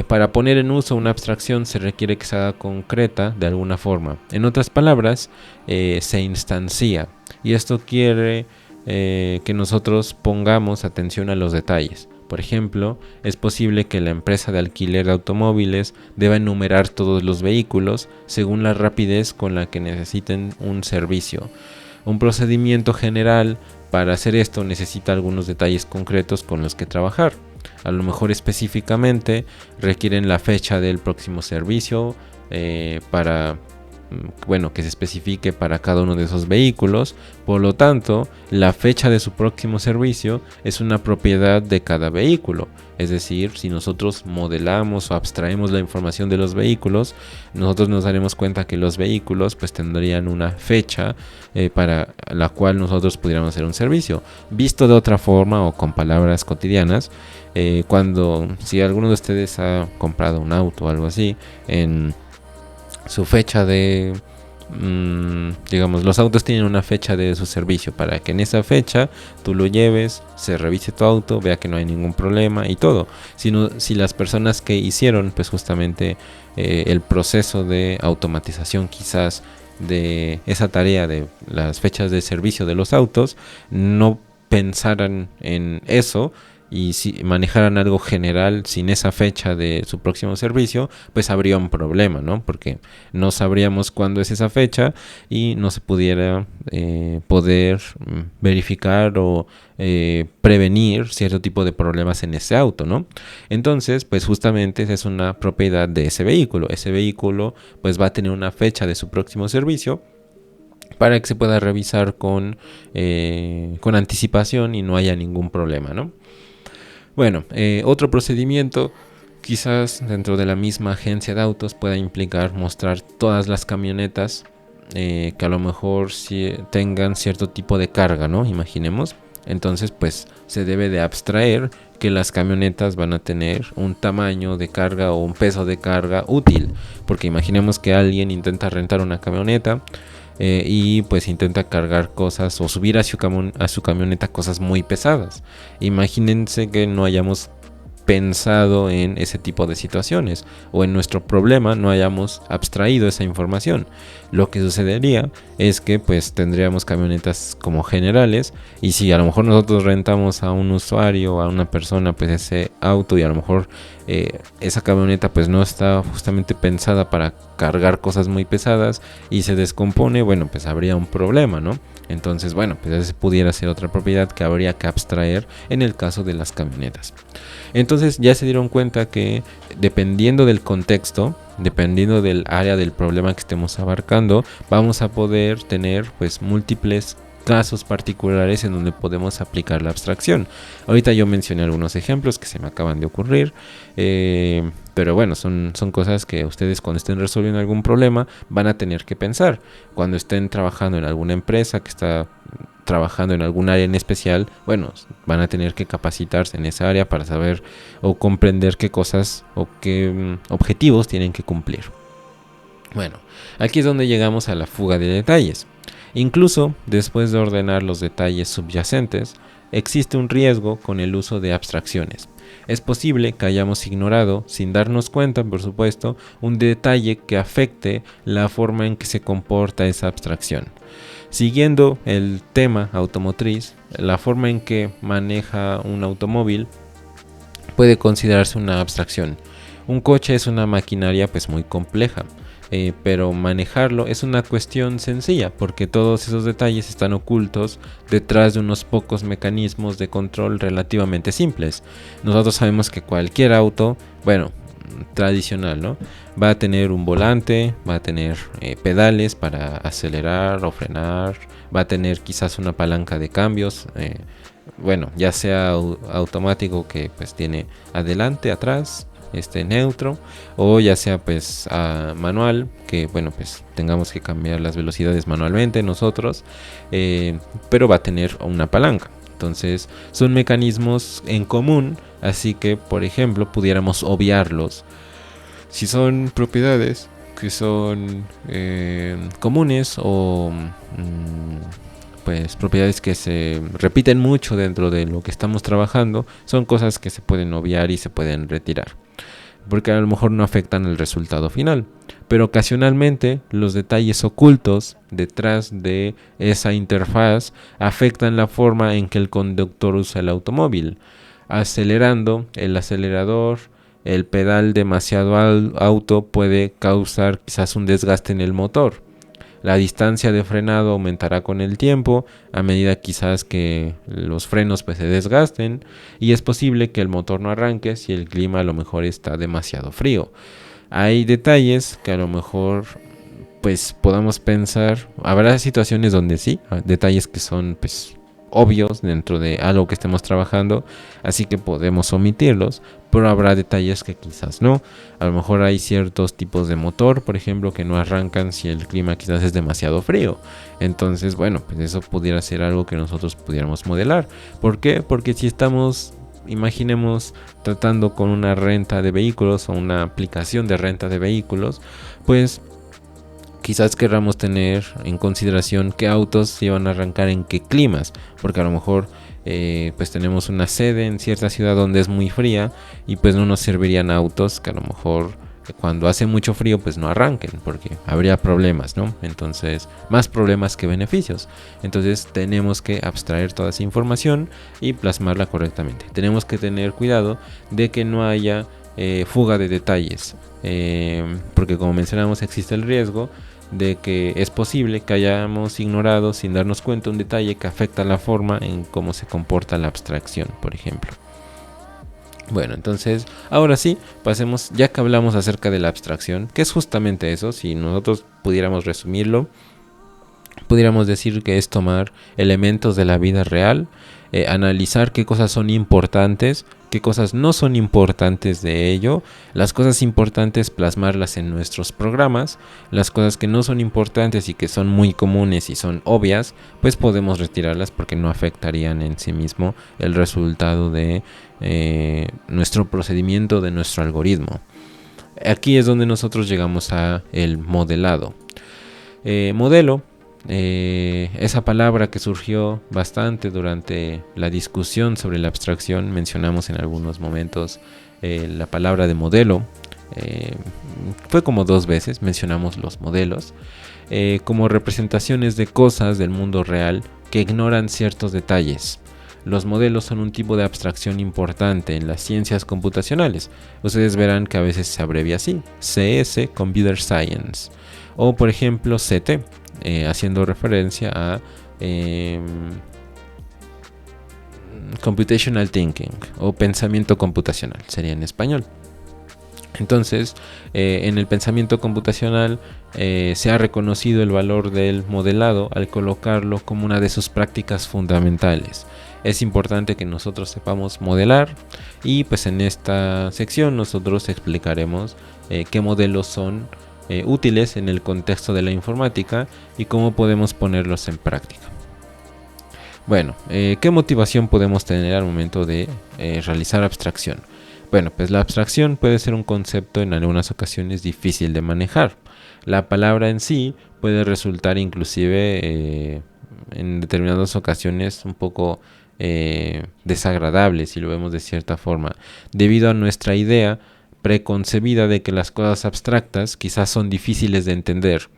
para poner en uso una abstracción se requiere que se haga concreta de alguna forma. En otras palabras, se instancia. Y esto quiere que nosotros pongamos atención a los detalles. Por ejemplo, es posible que la empresa de alquiler de automóviles deba enumerar todos los vehículos según la rapidez con la que necesiten un servicio. Un procedimiento general para hacer esto necesita algunos detalles concretos con los que trabajar. A lo mejor específicamente requieren la fecha del próximo servicio para que se especifique para cada uno de esos vehículos. Por lo tanto, la fecha de su próximo servicio es una propiedad de cada vehículo. Es decir, si nosotros modelamos o abstraemos la información de los vehículos, nosotros nos daremos cuenta que los vehículos pues tendrían una fecha para la cual nosotros pudiéramos hacer un servicio. Visto de otra forma o con palabras cotidianas, si alguno de ustedes ha comprado un auto o algo así, en su fecha de digamos, los autos tienen una fecha de su servicio para que en esa fecha tú lo lleves, se revise tu auto, vea que no hay ningún problema y todo. Si las personas que hicieron pues justamente el proceso de automatización quizás de esa tarea de las fechas de servicio de los autos no pensaran en eso y si manejaran algo general sin esa fecha de su próximo servicio, pues habría un problema, ¿no? Porque no sabríamos cuándo es esa fecha y no se pudiera poder verificar o prevenir cierto tipo de problemas en ese auto, ¿no? Entonces, pues justamente esa es una propiedad de ese vehículo. Ese vehículo pues va a tener una fecha de su próximo servicio para que se pueda revisar con anticipación y no haya ningún problema, ¿no? Bueno, otro procedimiento quizás dentro de la misma agencia de autos pueda implicar mostrar todas las camionetas que a lo mejor tengan cierto tipo de carga, ¿no? Imaginemos. Entonces pues se debe de abstraer que las camionetas van a tener un tamaño de carga o un peso de carga útil. Porque imaginemos que alguien intenta rentar una camioneta y pues intenta cargar cosas o subir a su camioneta cosas muy pesadas. Imagínense que no hayamos pensado en ese tipo de situaciones o en nuestro problema no hayamos abstraído esa información. Lo que sucedería es que pues tendríamos camionetas como generales y si a lo mejor nosotros rentamos a un usuario o a una persona pues ese auto y a lo mejor esa camioneta pues no está justamente pensada para cargar cosas muy pesadas y se descompone, bueno, pues habría un problema, ¿no? Entonces, bueno, pues esa pudiera ser otra propiedad que habría que abstraer en el caso de las camionetas. Entonces ya se dieron cuenta que dependiendo del contexto, dependiendo del área del problema que estemos abarcando, vamos a poder tener pues múltiples casos particulares en donde podemos aplicar la abstracción. Ahorita yo mencioné algunos ejemplos que se me acaban de ocurrir, pero bueno, son cosas que ustedes cuando estén resolviendo algún problema van a tener que pensar. Cuando estén trabajando en alguna empresa que está trabajando en algún área en especial, bueno, van a tener que capacitarse en esa área para saber o comprender qué cosas o qué objetivos tienen que cumplir. Bueno, aquí es donde llegamos a la fuga de detalles. Incluso después de ordenar los detalles subyacentes, existe un riesgo con el uso de abstracciones. Es posible que hayamos ignorado, sin darnos cuenta, por supuesto, un detalle que afecte la forma en que se comporta esa abstracción. Siguiendo el tema automotriz, la forma en que maneja un automóvil puede considerarse una abstracción. Un coche es una maquinaria pues muy compleja. pero manejarlo es una cuestión sencilla porque todos esos detalles están ocultos detrás de unos pocos mecanismos de control relativamente simples. Nosotros sabemos que cualquier auto, bueno, tradicional, ¿no? Va a tener un volante, va a tener pedales para acelerar o frenar, va a tener quizás una palanca de cambios, bueno, ya sea automático que pues tiene adelante, atrás, neutro, o ya sea pues manual, que bueno, pues tengamos que cambiar las velocidades manualmente nosotros, pero va a tener una palanca. Entonces son mecanismos en común, así que por ejemplo pudiéramos obviarlos si son propiedades que son comunes o pues propiedades que se repiten mucho dentro de lo que estamos trabajando. Son cosas que se pueden obviar y se pueden retirar porque a lo mejor no afectan el resultado final, pero ocasionalmente los detalles ocultos detrás de esa interfaz afectan la forma en que el conductor usa el automóvil, acelerando el acelerador. El pedal demasiado alto puede causar quizás un desgaste en el motor. La distancia de frenado aumentará con el tiempo, a medida quizás que los frenos pues se desgasten, y es posible que el motor no arranque si el clima a lo mejor está demasiado frío. Hay detalles que a lo mejor pues podamos pensar, habrá situaciones donde sí, detalles que son pues obvios dentro de algo que estemos trabajando, así que podemos omitirlos, pero habrá detalles que quizás no. A lo mejor hay ciertos tipos de motor, por ejemplo, que no arrancan si el clima quizás es demasiado frío. Entonces, bueno, pues eso pudiera ser algo que nosotros pudiéramos modelar. ¿Por qué? Porque si estamos, imaginemos, tratando con una renta de vehículos o una aplicación de renta de vehículos, pues quizás querramos tener en consideración qué autos se van a arrancar en qué climas, porque a lo mejor pues tenemos una sede en cierta ciudad donde es muy fría y pues no nos servirían autos que a lo mejor cuando hace mucho frío pues no arranquen, porque habría problemas, ¿no? Entonces, más problemas que beneficios. Entonces tenemos que abstraer toda esa información y plasmarla correctamente. Tenemos que tener cuidado de que no haya fuga de detalles, porque como mencionamos existe el riesgo de que es posible que hayamos ignorado sin darnos cuenta un detalle que afecta la forma en cómo se comporta la abstracción, por ejemplo. Bueno, entonces, ahora sí, pasemos, ya que hablamos acerca de la abstracción, que es justamente eso, si nosotros pudiéramos resumirlo, pudiéramos decir que es tomar elementos de la vida real, analizar qué cosas son importantes, qué cosas no son importantes de ello, las cosas importantes plasmarlas en nuestros programas, las cosas que no son importantes y que son muy comunes y son obvias, pues podemos retirarlas porque no afectarían en sí mismo el resultado de nuestro procedimiento, de nuestro algoritmo. Aquí es donde nosotros llegamos a el modelado. Modelo, esa palabra que surgió bastante durante la discusión sobre la abstracción. Mencionamos en algunos momentos la palabra de modelo, fue como 2 veces mencionamos los modelos como representaciones de cosas del mundo real que ignoran ciertos detalles. Los modelos son un tipo de abstracción importante en las ciencias computacionales. Ustedes verán que a veces se abrevia así, CS, Computer Science, o por ejemplo CT, haciendo referencia a Computational Thinking o pensamiento computacional, sería en español. Entonces, en el pensamiento computacional se ha reconocido el valor del modelado al colocarlo como una de sus prácticas fundamentales. Es importante que nosotros sepamos modelar y pues en esta sección nosotros explicaremos qué modelos son útiles en el contexto de la informática y cómo podemos ponerlos en práctica. Bueno, ¿qué motivación podemos tener al momento de realizar abstracción? Bueno, pues la abstracción puede ser un concepto en algunas ocasiones difícil de manejar. La palabra en sí puede resultar inclusive en determinadas ocasiones un poco desagradable, si lo vemos de cierta forma, debido a nuestra idea preconcebida de que las cosas abstractas quizás son difíciles de entender.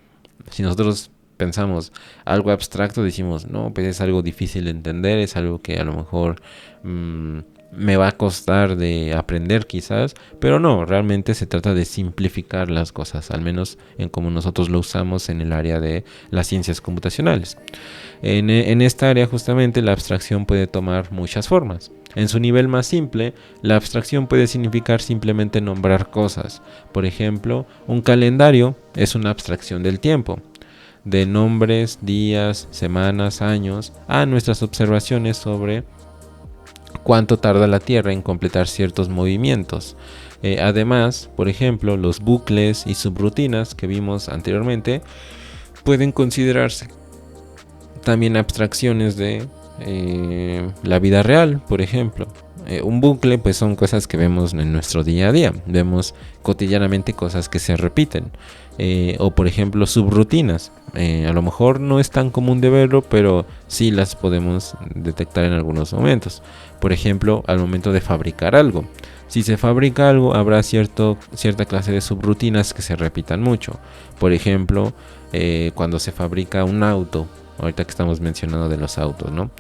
Si nosotros pensamos algo abstracto, decimos, no, pues es algo difícil de entender, es algo que a lo mejor me va a costar de aprender quizás, pero no, realmente se trata de simplificar las cosas, al menos en como nosotros lo usamos en el área de las ciencias computacionales. En esta área justamente la abstracción puede tomar muchas formas. En su nivel más simple, la abstracción puede significar simplemente nombrar cosas. Por ejemplo, un calendario es una abstracción del tiempo, de nombres, días, semanas, años, a nuestras observaciones sobre cuánto tarda la Tierra en completar ciertos movimientos. Además, por ejemplo, los bucles y subrutinas que vimos anteriormente pueden considerarse también abstracciones de la vida real. Por ejemplo, un bucle pues son cosas que vemos en nuestro día a día, vemos cotidianamente cosas que se repiten, o por ejemplo subrutinas. A lo mejor no es tan común de verlo, pero sí las podemos detectar en algunos momentos. Por ejemplo, al momento de fabricar algo, si se fabrica algo, habrá cierta clase de subrutinas que se repitan mucho. Por ejemplo, cuando se fabrica un auto, ahorita que estamos mencionando de los autos, ¿no?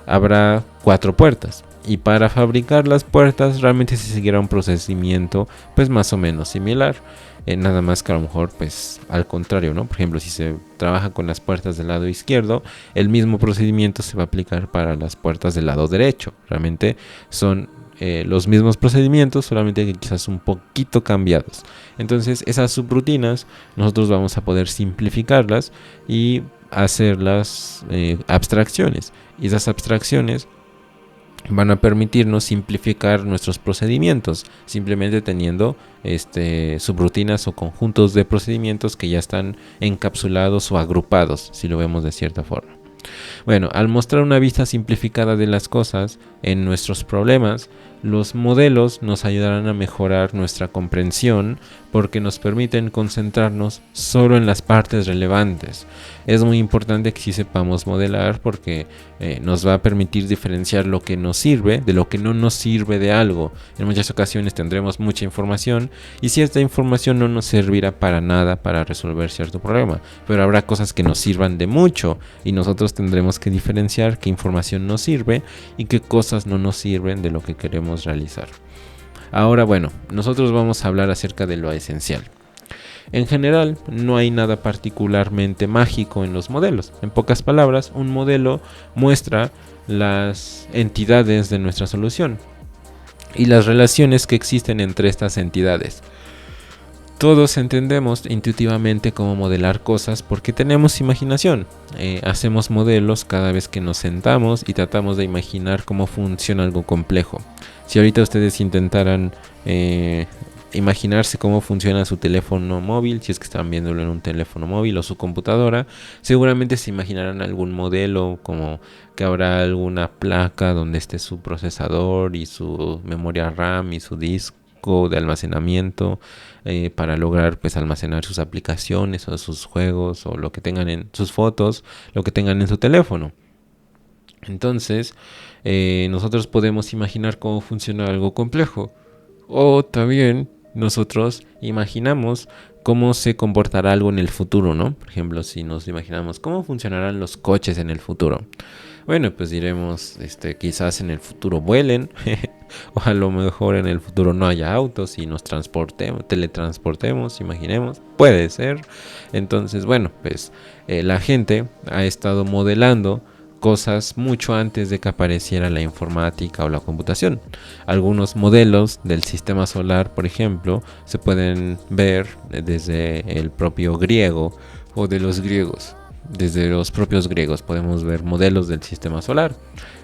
Habrá 4 puertas. Y para fabricar las puertas realmente se seguirá un procedimiento pues más o menos similar. Nada más que a lo mejor pues al contrario, ¿no? Por ejemplo, si se trabaja con las puertas del lado izquierdo, el mismo procedimiento se va a aplicar para las puertas del lado derecho. Realmente son los mismos procedimientos, solamente que quizás un poquito cambiados. Entonces esas subrutinas nosotros vamos a poder simplificarlas y hacer las abstracciones. Y esas abstracciones van a permitirnos simplificar nuestros procedimientos, simplemente teniendo subrutinas o conjuntos de procedimientos que ya están encapsulados o agrupados, si lo vemos de cierta forma. Bueno, al mostrar una vista simplificada de las cosas en nuestros problemas, los modelos nos ayudarán a mejorar nuestra comprensión porque nos permiten concentrarnos solo en las partes relevantes. Es muy importante que sí sepamos modelar porque nos va a permitir diferenciar lo que nos sirve de lo que no nos sirve de algo. En muchas ocasiones tendremos mucha información y cierta información no nos servirá para nada para resolver cierto problema, pero habrá cosas que nos sirvan de mucho y nosotros tendremos que diferenciar qué información nos sirve y qué cosas no nos sirven de lo que queremos realizar. Ahora bueno, nosotros vamos a hablar acerca de lo esencial. En general, no hay nada particularmente mágico en los modelos. En pocas palabras, un modelo muestra las entidades de nuestra solución y las relaciones que existen entre estas entidades. Todos entendemos intuitivamente cómo modelar cosas porque tenemos imaginación. Hacemos modelos cada vez que nos sentamos y tratamos de imaginar cómo funciona algo complejo. Si ahorita ustedes intentaran imaginarse cómo funciona su teléfono móvil, si es que están viéndolo en un teléfono móvil o su computadora, seguramente se imaginarán algún modelo, como que habrá alguna placa donde esté su procesador y su memoria RAM y su disco de almacenamiento para lograr pues almacenar sus aplicaciones o sus juegos o lo que tengan en sus fotos, lo que tengan en su teléfono. Entonces nosotros podemos imaginar cómo funciona algo complejo, o también nosotros imaginamos cómo se comportará algo en el futuro, ¿no? Por ejemplo, si nos imaginamos cómo funcionarán los coches en el futuro. Bueno, pues diremos, quizás en el futuro vuelen, o a lo mejor en el futuro no haya autos y nos teletransportemos, imaginemos, puede ser. Entonces, bueno, pues la gente ha estado modelando cosas mucho antes de que apareciera la informática o la computación. Algunos modelos del sistema solar, por ejemplo, se pueden ver desde el propio griego o de los griegos. Desde los propios griegos podemos ver modelos del sistema solar,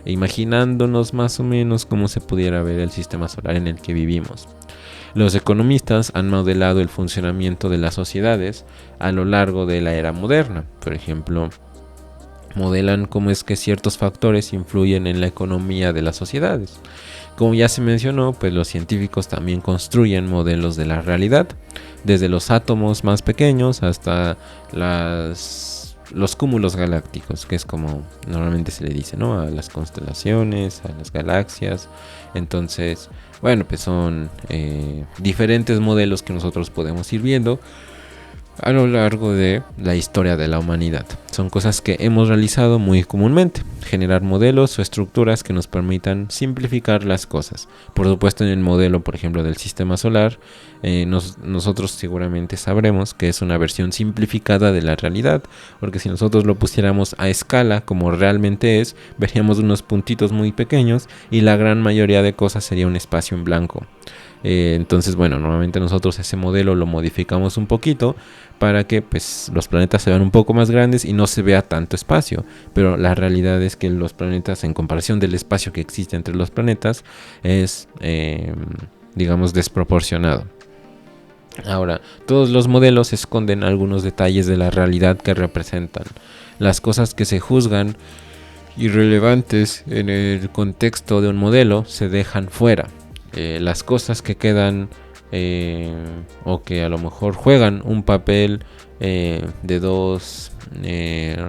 imaginándonos más o menos cómo se pudiera ver el sistema solar en el que vivimos. Los economistas han modelado el funcionamiento de las sociedades a lo largo de la era moderna. Por ejemplo, modelan cómo es que ciertos factores influyen en la economía de las sociedades. Como ya se mencionó, pues los científicos también construyen modelos de la realidad, desde los átomos más pequeños hasta los cúmulos galácticos, que es como normalmente se le dice, ¿no? A las constelaciones, a las galaxias. Entonces, bueno, pues son diferentes modelos que nosotros podemos ir viendo a lo largo de la historia de la humanidad. Son cosas que hemos realizado muy comúnmente, generar modelos o estructuras que nos permitan simplificar las cosas. Por supuesto, en el modelo, por ejemplo, del sistema solar, nosotros seguramente sabremos que es una versión simplificada de la realidad, porque si nosotros lo pusiéramos a escala como realmente es, veríamos unos puntitos muy pequeños y la gran mayoría de cosas sería un espacio en blanco. Entonces, bueno, normalmente nosotros ese modelo lo modificamos un poquito para que pues los planetas se vean un poco más grandes y no se vea tanto espacio. Pero la realidad es que los planetas, en comparación del espacio que existe entre los planetas, es, digamos, desproporcionado. Ahora, todos los modelos esconden algunos detalles de la realidad que representan. Las cosas que se juzgan irrelevantes en el contexto de un modelo se dejan fuera. Las cosas que quedan o que a lo mejor juegan un papel de dos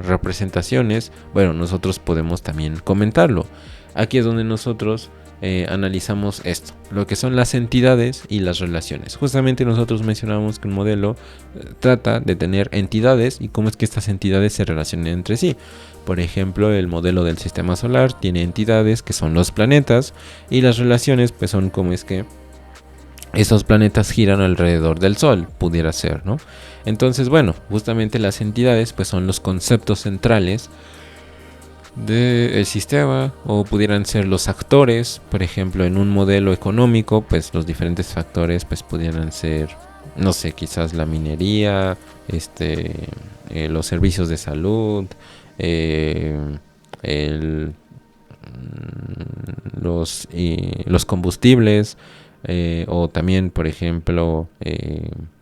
representaciones, bueno, nosotros podemos también comentarlo. Aquí es donde nosotros analizamos esto, lo que son las entidades y las relaciones. Justamente nosotros mencionamos que un modelo trata de tener entidades y cómo es que estas entidades se relacionan entre sí. Por ejemplo, el modelo del sistema solar tiene entidades que son los planetas y las relaciones pues son como es que esos planetas giran alrededor del Sol, pudiera ser, ¿no? Entonces, bueno, justamente las entidades pues son los conceptos centrales del sistema, o pudieran ser los actores. Por ejemplo, en un modelo económico pues los diferentes factores pues pudieran ser, no sé, quizás la minería, los servicios de salud, los combustibles, o también, por ejemplo,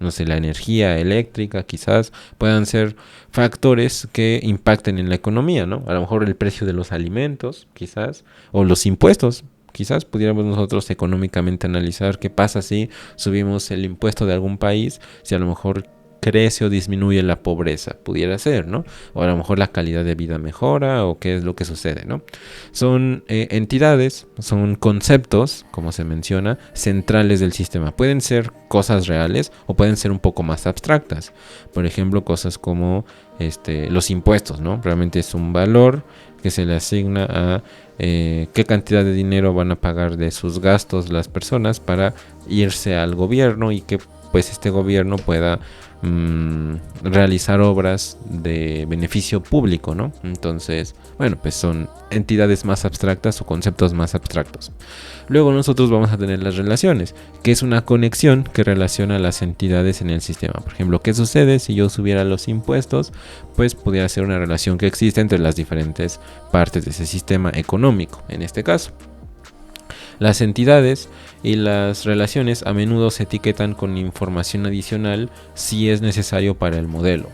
no sé, la energía eléctrica, quizás puedan ser factores que impacten en la economía, ¿no? A lo mejor el precio de los alimentos, quizás, o los impuestos. Quizás pudiéramos nosotros económicamente analizar qué pasa si subimos el impuesto de algún país, si a lo mejor crece o disminuye la pobreza, pudiera ser, ¿no? O a lo mejor la calidad de vida mejora, o qué es lo que sucede, ¿no? Son entidades, son conceptos, como se menciona, centrales del sistema. Pueden ser cosas reales o pueden ser un poco más abstractas. Por ejemplo, cosas como los impuestos, ¿no? Realmente es un valor que se le asigna a qué cantidad de dinero van a pagar de sus gastos las personas para irse al gobierno, y que pues este gobierno pueda realizar obras de beneficio público, ¿no? Entonces, bueno, pues son entidades más abstractas o conceptos más abstractos. Luego nosotros vamos a tener las relaciones, que es una conexión que relaciona las entidades en el sistema. Por ejemplo, ¿qué sucede si yo subiera los impuestos? Pues pudiera ser una relación que existe entre las diferentes partes de ese sistema económico, en este caso. Las entidades y las relaciones a menudo se etiquetan con información adicional si es necesario para el modelo.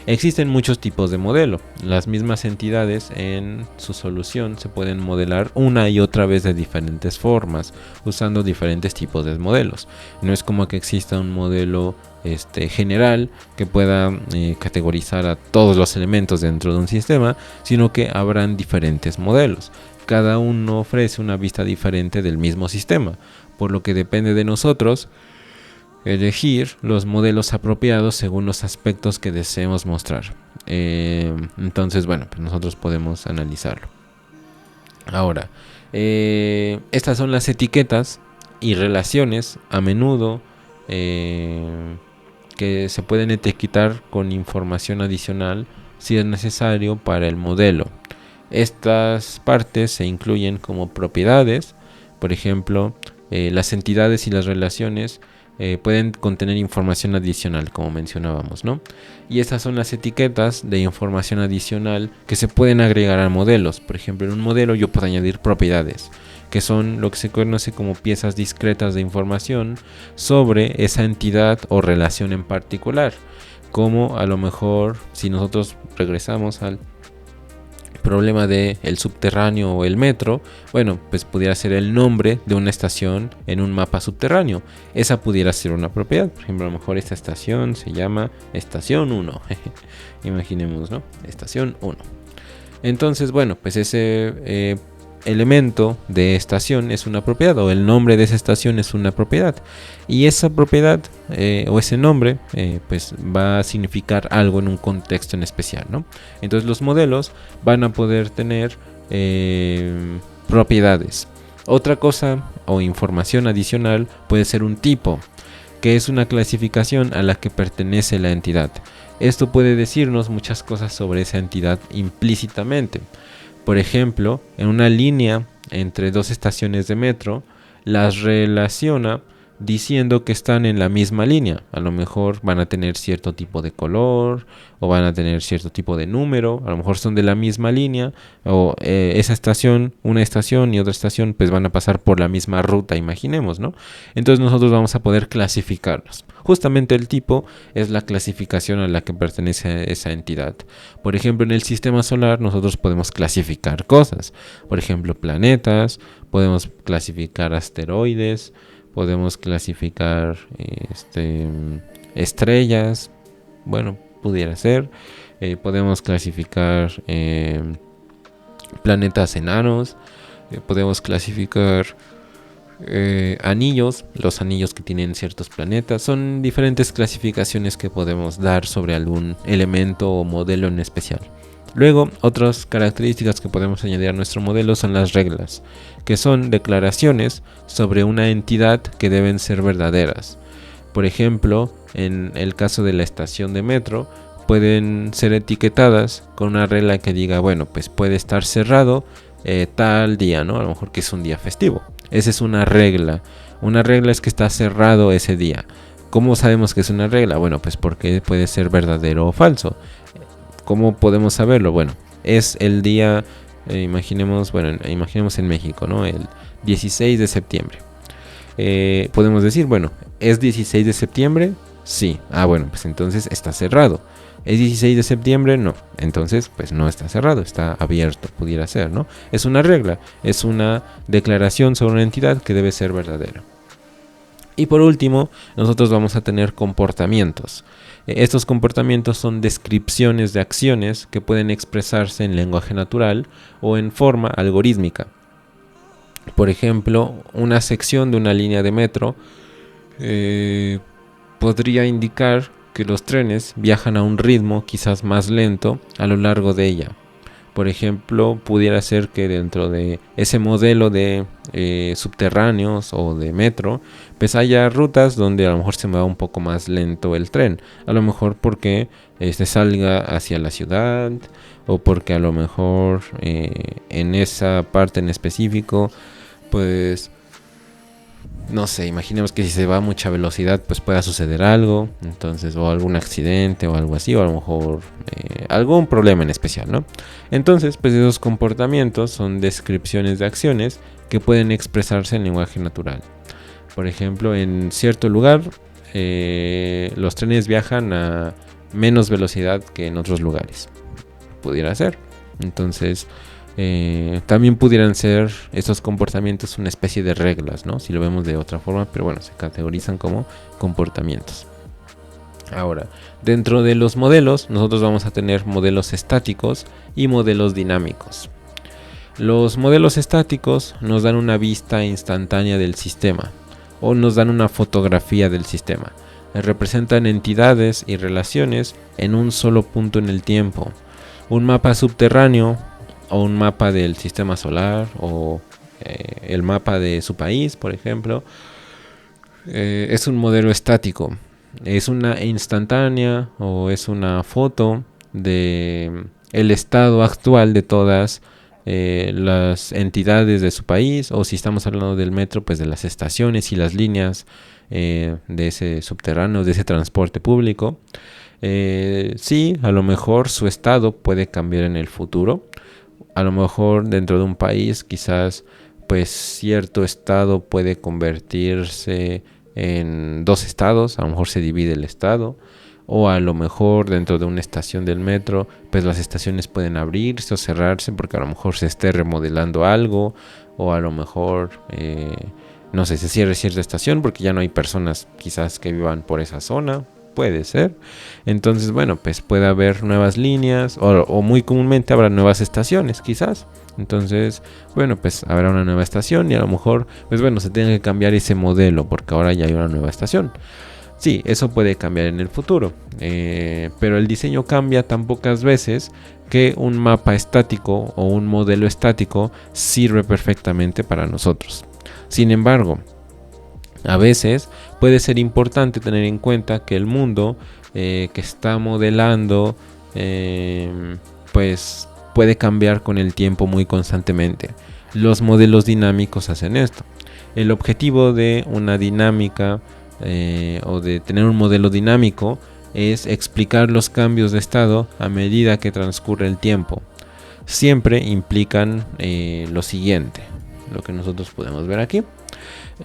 Existen muchos tipos de modelo. Las mismas entidades en su solución se pueden modelar una y otra vez de diferentes formas, usando diferentes tipos de modelos. No es como que exista un modelo general que pueda categorizar a todos los elementos dentro de un sistema, sino que habrán diferentes modelos. Cada uno ofrece una vista diferente del mismo sistema, por lo que depende de nosotros elegir los modelos apropiados según los aspectos que deseemos mostrar. Entonces, bueno, pues nosotros podemos analizarlo. Ahora, estas son las etiquetas y relaciones a menudo que se pueden etiquetar con información adicional si es necesario para el modelo. Estas partes se incluyen como propiedades. Por ejemplo, las entidades y las relaciones pueden contener información adicional, como mencionábamos, ¿no? Y estas son las etiquetas de información adicional que se pueden agregar a modelos. Por ejemplo, en un modelo yo puedo añadir propiedades, que son lo que se conoce como piezas discretas de información sobre esa entidad o relación en particular. Como a lo mejor, si nosotros regresamos al problema de el subterráneo o el metro, bueno, pues pudiera ser el nombre de una estación en un mapa subterráneo. Esa pudiera ser una propiedad. Por ejemplo, a lo mejor esta estación se llama Estación 1. Imaginemos, ¿no? Estación 1. Entonces, bueno, pues ese elemento de estación es una propiedad, o el nombre de esa estación es una propiedad, y esa propiedad o ese nombre pues va a significar algo en un contexto en especial, ¿no? Entonces los modelos van a poder tener propiedades. Otra cosa o información adicional puede ser un tipo, que es una clasificación a la que pertenece la entidad. Esto puede decirnos muchas cosas sobre esa entidad implícitamente. Por ejemplo, en una línea entre dos estaciones de metro, las relaciona diciendo que están en la misma línea. A lo mejor van a tener cierto tipo de color, o van a tener cierto tipo de número, a lo mejor son de la misma línea, o esa estación, una estación y otra estación, pues van a pasar por la misma ruta, imaginemos, ¿no? Entonces nosotros vamos a poder clasificarlos. Justamente el tipo es la clasificación a la que pertenece esa entidad. Por ejemplo, en el sistema solar nosotros podemos clasificar cosas. Por ejemplo, planetas, podemos clasificar asteroides, podemos clasificar estrellas, bueno, pudiera ser. Podemos clasificar planetas enanos, podemos clasificar anillos, los anillos que tienen ciertos planetas. Son diferentes clasificaciones que podemos dar sobre algún elemento o modelo en especial. Luego, otras características que podemos añadir a nuestro modelo son las reglas, que son declaraciones sobre una entidad que deben ser verdaderas. Por ejemplo, en el caso de la estación de metro, pueden ser etiquetadas con una regla que diga, bueno, pues puede estar cerrado tal día, ¿no? A lo mejor que es un día festivo. Esa es una regla. Una regla es que está cerrado ese día. ¿Cómo sabemos que es una regla? Bueno, pues porque puede ser verdadero o falso. ¿Cómo podemos saberlo? Bueno, es el día, imaginemos en México, ¿no? El 16 de septiembre. Podemos decir, bueno, ¿es 16 de septiembre? Sí. Ah, bueno, pues entonces está cerrado. ¿Es 16 de septiembre? No. Entonces, pues no está cerrado, está abierto, pudiera ser, ¿no? Es una regla, es una declaración sobre una entidad que debe ser verdadera. Y por último, nosotros vamos a tener comportamientos. Estos comportamientos son descripciones de acciones que pueden expresarse en lenguaje natural o en forma algorítmica. Por ejemplo, una sección de una línea de metro podría indicar que los trenes viajan a un ritmo quizás más lento a lo largo de ella. Por ejemplo, pudiera ser que dentro de ese modelo de subterráneos o de metro, pues haya rutas donde a lo mejor se mueva un poco más lento el tren. A lo mejor porque salga hacia la ciudad, o porque a lo mejor en esa parte en específico, pues no sé, imaginemos que si se va a mucha velocidad pues pueda suceder algo, entonces, o algún accidente o algo así, o a lo mejor algún problema en especial, ¿no? Entonces, pues esos comportamientos son descripciones de acciones que pueden expresarse en lenguaje natural. Por ejemplo, en cierto lugar los trenes viajan a menos velocidad que en otros lugares, pudiera ser. Entonces, también pudieran ser estos comportamientos una especie de reglas, ¿no? Si lo vemos de otra forma, pero bueno, se categorizan como comportamientos. Ahora, dentro de los modelos, nosotros vamos a tener modelos estáticos y modelos dinámicos. Los modelos estáticos nos dan una vista instantánea del sistema, o nos dan una fotografía del sistema. Representan entidades y relaciones en un solo punto en el tiempo. Un mapa subterráneo, o un mapa del sistema solar, o el mapa de su país, por ejemplo, es un modelo estático. Es una instantánea, o es una foto de el estado actual de todas las entidades de su país, o si estamos hablando del metro, pues de las estaciones y las líneas de ese subterráneo, de ese transporte público. Sí, a lo mejor su estado puede cambiar en el futuro. A lo mejor dentro de un país quizás pues cierto estado puede convertirse en dos estados, a lo mejor se divide el estado, o a lo mejor dentro de una estación del metro pues las estaciones pueden abrirse o cerrarse porque a lo mejor se esté remodelando algo, o a lo mejor no sé, se cierre cierta estación porque ya no hay personas quizás que vivan por esa zona, puede ser. Entonces, bueno, pues puede haber nuevas líneas o muy comúnmente habrá nuevas estaciones, quizás. Entonces, bueno, pues habrá una nueva estación y a lo mejor, pues bueno, se tiene que cambiar ese modelo porque ahora ya hay una nueva estación. Sí, eso puede cambiar en el futuro, pero el diseño cambia tan pocas veces que un mapa estático o un modelo estático sirve perfectamente para nosotros. Sin embargo, a veces puede ser importante tener en cuenta que el mundo que está modelando pues puede cambiar con el tiempo muy constantemente. Los modelos dinámicos hacen esto. El objetivo de una dinámica o de tener un modelo dinámico es explicar los cambios de estado a medida que transcurre el tiempo. Siempre implican lo siguiente, lo que nosotros podemos ver aquí.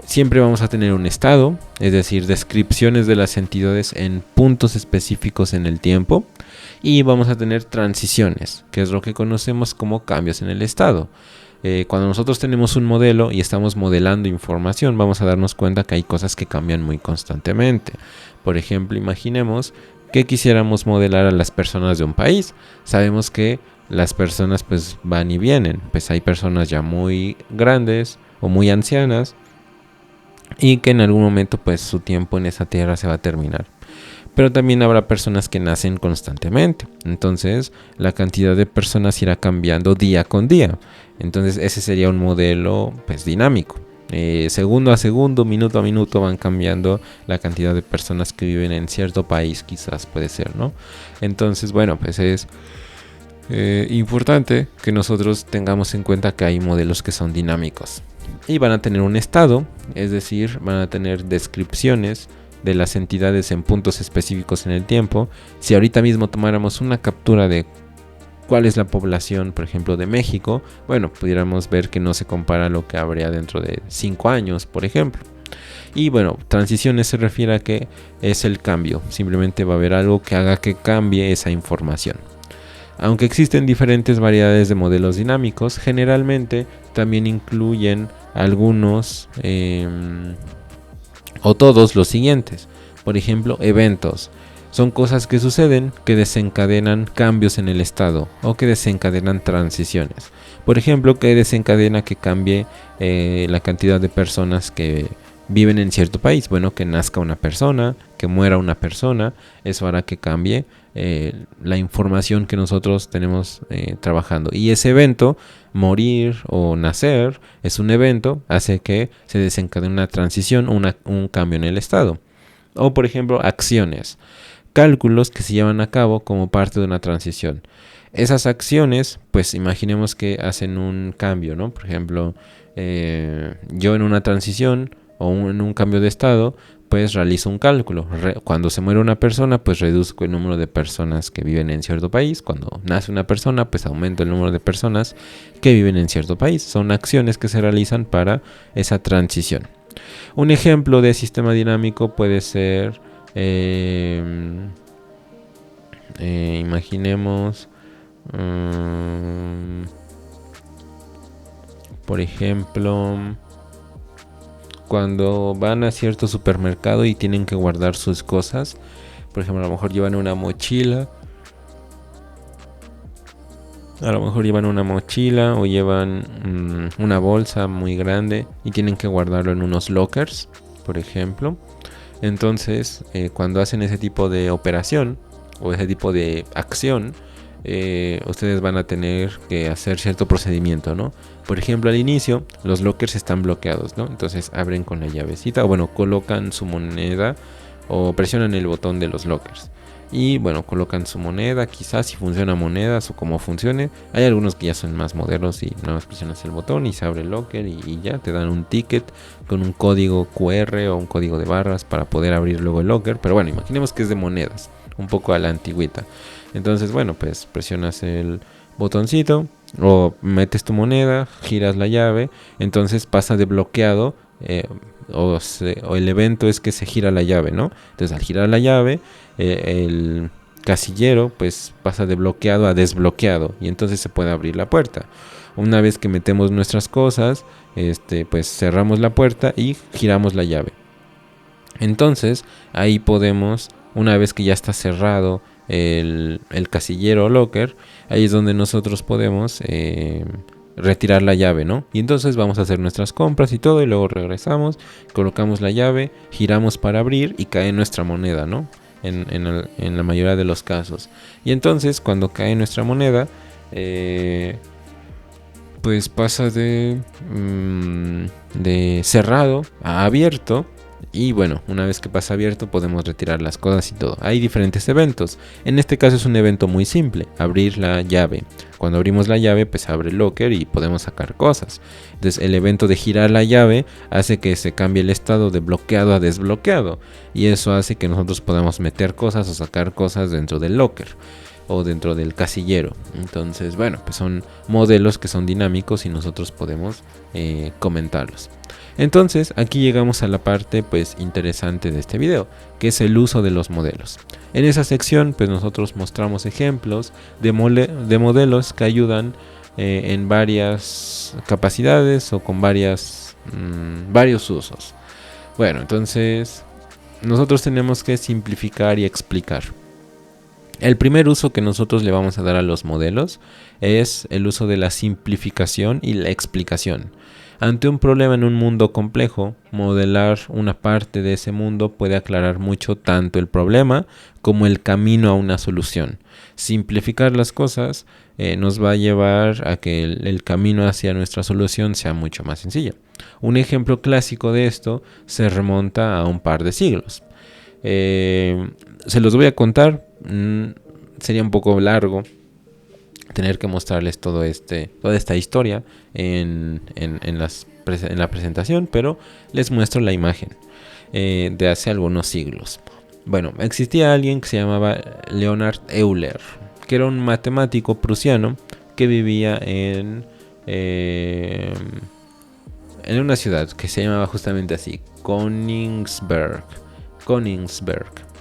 Siempre vamos a tener un estado, es decir, descripciones de las entidades en puntos específicos en el tiempo, y vamos a tener transiciones, que es lo que conocemos como cambios en el estado. Cuando nosotros tenemos un modelo y estamos modelando información, vamos a darnos cuenta que hay cosas que cambian muy constantemente. Por ejemplo, imaginemos que quisiéramos modelar a las personas de un país. Sabemos que las personas pues van y vienen, pues hay personas ya muy grandes o muy ancianas y que en algún momento pues su tiempo en esa tierra se va a terminar. Pero también habrá personas que nacen constantemente. Entonces la cantidad de personas irá cambiando día con día. Entonces ese sería un modelo pues dinámico. Segundo a segundo, minuto a minuto van cambiando la cantidad de personas que viven en cierto país, quizás puede ser, ¿no? Entonces, bueno, pues es importante que nosotros tengamos en cuenta que hay modelos que son dinámicos. Y van a tener un estado, es decir, van a tener descripciones de las entidades en puntos específicos en el tiempo. Si ahorita mismo tomáramos una captura de cuál es la población, por ejemplo, de México, bueno, pudiéramos ver que no se compara a lo que habría dentro de 5 años, por ejemplo. Y bueno, transiciones se refiere a que es el cambio, simplemente va a haber algo que haga que cambie esa información. Aunque existen diferentes variedades de modelos dinámicos, generalmente también incluyen algunos o todos los siguientes. Por ejemplo, eventos. Son cosas que suceden que desencadenan cambios en el estado o que desencadenan transiciones. Por ejemplo, que desencadena que cambie la cantidad de personas que viven en cierto país. Bueno, que nazca una persona, que muera una persona, eso hará que cambie la información que nosotros tenemos trabajando. Y ese evento, morir o nacer, es un evento, hace que se desencadene una transición o un cambio en el estado. O por ejemplo, acciones, cálculos que se llevan a cabo como parte de una transición. Esas acciones, pues imaginemos que hacen un cambio, ¿no? Por ejemplo, yo en una transición o en un cambio de estado, pues realizo un cálculo. Cuando se muere una persona, pues reduzco el número de personas que viven en cierto país. Cuando nace una persona, pues aumento el número de personas que viven en cierto país. Son acciones que se realizan para esa transición. Un ejemplo de sistema dinámico puede ser, imaginemos, por ejemplo, cuando van a cierto supermercado y tienen que guardar sus cosas. Por ejemplo, a lo mejor llevan una mochila. O llevan una bolsa muy grande y tienen que guardarlo en unos lockers, por ejemplo. Entonces, cuando hacen ese tipo de operación o ese tipo de acción, ustedes van a tener que hacer cierto procedimiento, ¿no? Por ejemplo, al inicio los lockers están bloqueados, ¿no? Entonces abren con la llavecita, o bueno, colocan su moneda o presionan el botón de los lockers. Y bueno, colocan su moneda, quizás si funciona monedas o como funcione. Hay algunos que ya son más modernos y nada más presionas el botón y se abre el locker y ya te dan un ticket con un código QR o un código de barras para poder abrir luego el locker. Pero bueno, imaginemos que es de monedas, un poco a la antigüita. Entonces bueno, pues presionas el botoncito o metes tu moneda, giras la llave, entonces pasa de bloqueado o el evento es que se gira la llave, ¿no? Entonces al girar la llave el casillero pues pasa de bloqueado a desbloqueado y entonces se puede abrir la puerta. Una vez que metemos nuestras cosas, pues cerramos la puerta y giramos la llave. Entonces ahí podemos una vez que ya está cerrado el casillero o locker, ahí es donde nosotros podemos retirar la llave, ¿no? Y entonces vamos a hacer nuestras compras y todo, y luego regresamos, colocamos la llave, giramos para abrir y cae nuestra moneda, ¿no? En la mayoría de los casos. Y entonces cuando cae nuestra moneda, pues pasa de cerrado a abierto. Y bueno, una vez que pasa abierto podemos retirar las cosas y todo. Hay diferentes eventos. En este caso es un evento muy simple, abrir la llave. Cuando abrimos la llave pues abre el locker y podemos sacar cosas. Entonces el evento de girar la llave hace que se cambie el estado de bloqueado a desbloqueado. Y eso hace que nosotros podamos meter cosas o sacar cosas dentro del locker o dentro del casillero. Entonces bueno, pues son modelos que son dinámicos y nosotros podemos comentarlos. Entonces aquí llegamos a la parte pues interesante de este video, que es el uso de los modelos. En esa sección pues nosotros mostramos ejemplos de modelos que ayudan en varias capacidades o con varios usos. Bueno, entonces nosotros tenemos que simplificar y explicar. El primer uso que nosotros le vamos a dar a los modelos es el uso de la simplificación y la explicación. Ante un problema en un mundo complejo, modelar una parte de ese mundo puede aclarar mucho tanto el problema como el camino a una solución. Simplificar las cosas nos va a llevar a que el camino hacia nuestra solución sea mucho más sencillo. Un ejemplo clásico de esto se remonta a un par de siglos. Se los voy a contar, sería un poco largo tener que mostrarles toda esta historia en la presentación, pero les muestro la imagen de hace algunos siglos. Bueno, existía alguien que se llamaba Leonhard Euler, que era un matemático prusiano que vivía en una ciudad que se llamaba justamente así, Königsberg,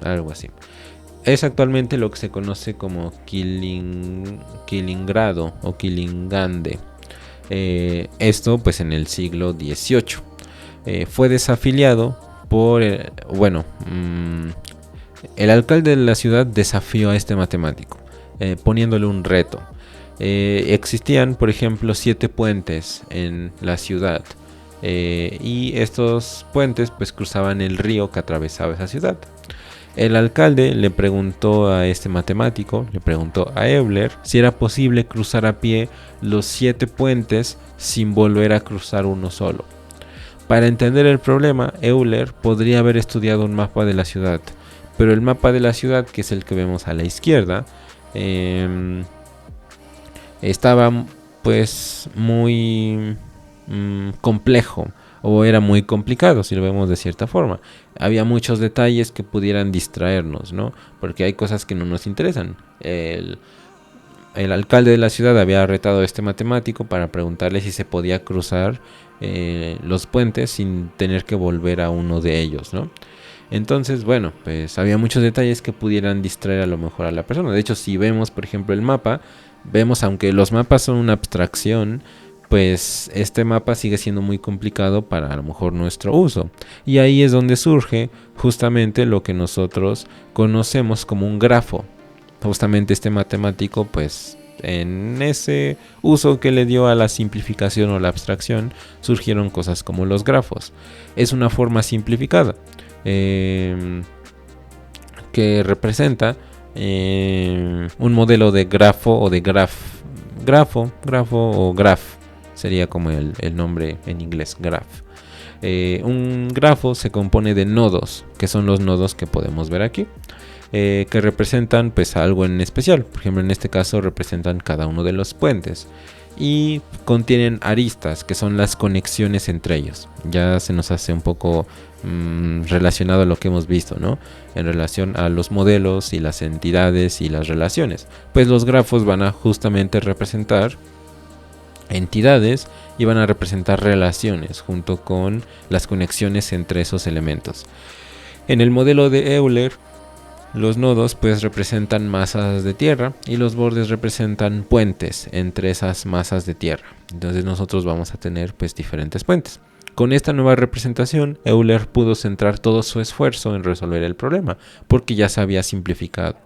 algo así. Es actualmente lo que se conoce como Kilingrado o Kilingande. Esto pues en el siglo XVIII. Fue desafiliado por... el alcalde de la ciudad desafió a este matemático, poniéndole un reto. Existían, por ejemplo, 7 puentes en la ciudad. Y estos puentes pues cruzaban el río que atravesaba esa ciudad. El alcalde le preguntó a este matemático, le preguntó a Euler si era posible cruzar a pie los 7 puentes sin volver a cruzar uno solo. Para entender el problema, Euler podría haber estudiado un mapa de la ciudad, pero el mapa de la ciudad, que es el que vemos a la izquierda, estaba pues muy complejo, o era muy complicado, si lo vemos de cierta forma. Había muchos detalles que pudieran distraernos, ¿no? Porque hay cosas que no nos interesan. El alcalde de la ciudad había retado a este matemático para preguntarle si se podía cruzar los puentes sin tener que volver a uno de ellos, ¿no? Entonces, bueno, pues había muchos detalles que pudieran distraer a lo mejor a la persona. De hecho, si vemos, por ejemplo, el mapa, vemos, aunque los mapas son una abstracción, pues este mapa sigue siendo muy complicado para a lo mejor nuestro uso. Y ahí es donde surge justamente lo que nosotros conocemos como un grafo. Justamente este matemático, pues en ese uso que le dio a la simplificación o la abstracción, surgieron cosas como los grafos. Es una forma simplificada que representa un modelo de grafo o de grafo o graph. Sería como el nombre en inglés, graph. Un grafo se compone de nodos, que son los nodos que podemos ver aquí, que representan pues algo en especial. Por ejemplo, en este caso representan cada uno de los puentes. Y contienen aristas, que son las conexiones entre ellos. Ya se nos hace un poco relacionado a lo que hemos visto, ¿no? En relación a los modelos y las entidades y las relaciones. Pues los grafos van a justamente representar entidades y van a representar relaciones junto con las conexiones entre esos elementos. En el modelo de Euler, los nodos pues representan masas de tierra y los bordes representan puentes entre esas masas de tierra. Entonces nosotros vamos a tener pues diferentes puentes. Con esta nueva representación, Euler pudo centrar todo su esfuerzo en resolver el problema, porque ya se había simplificado.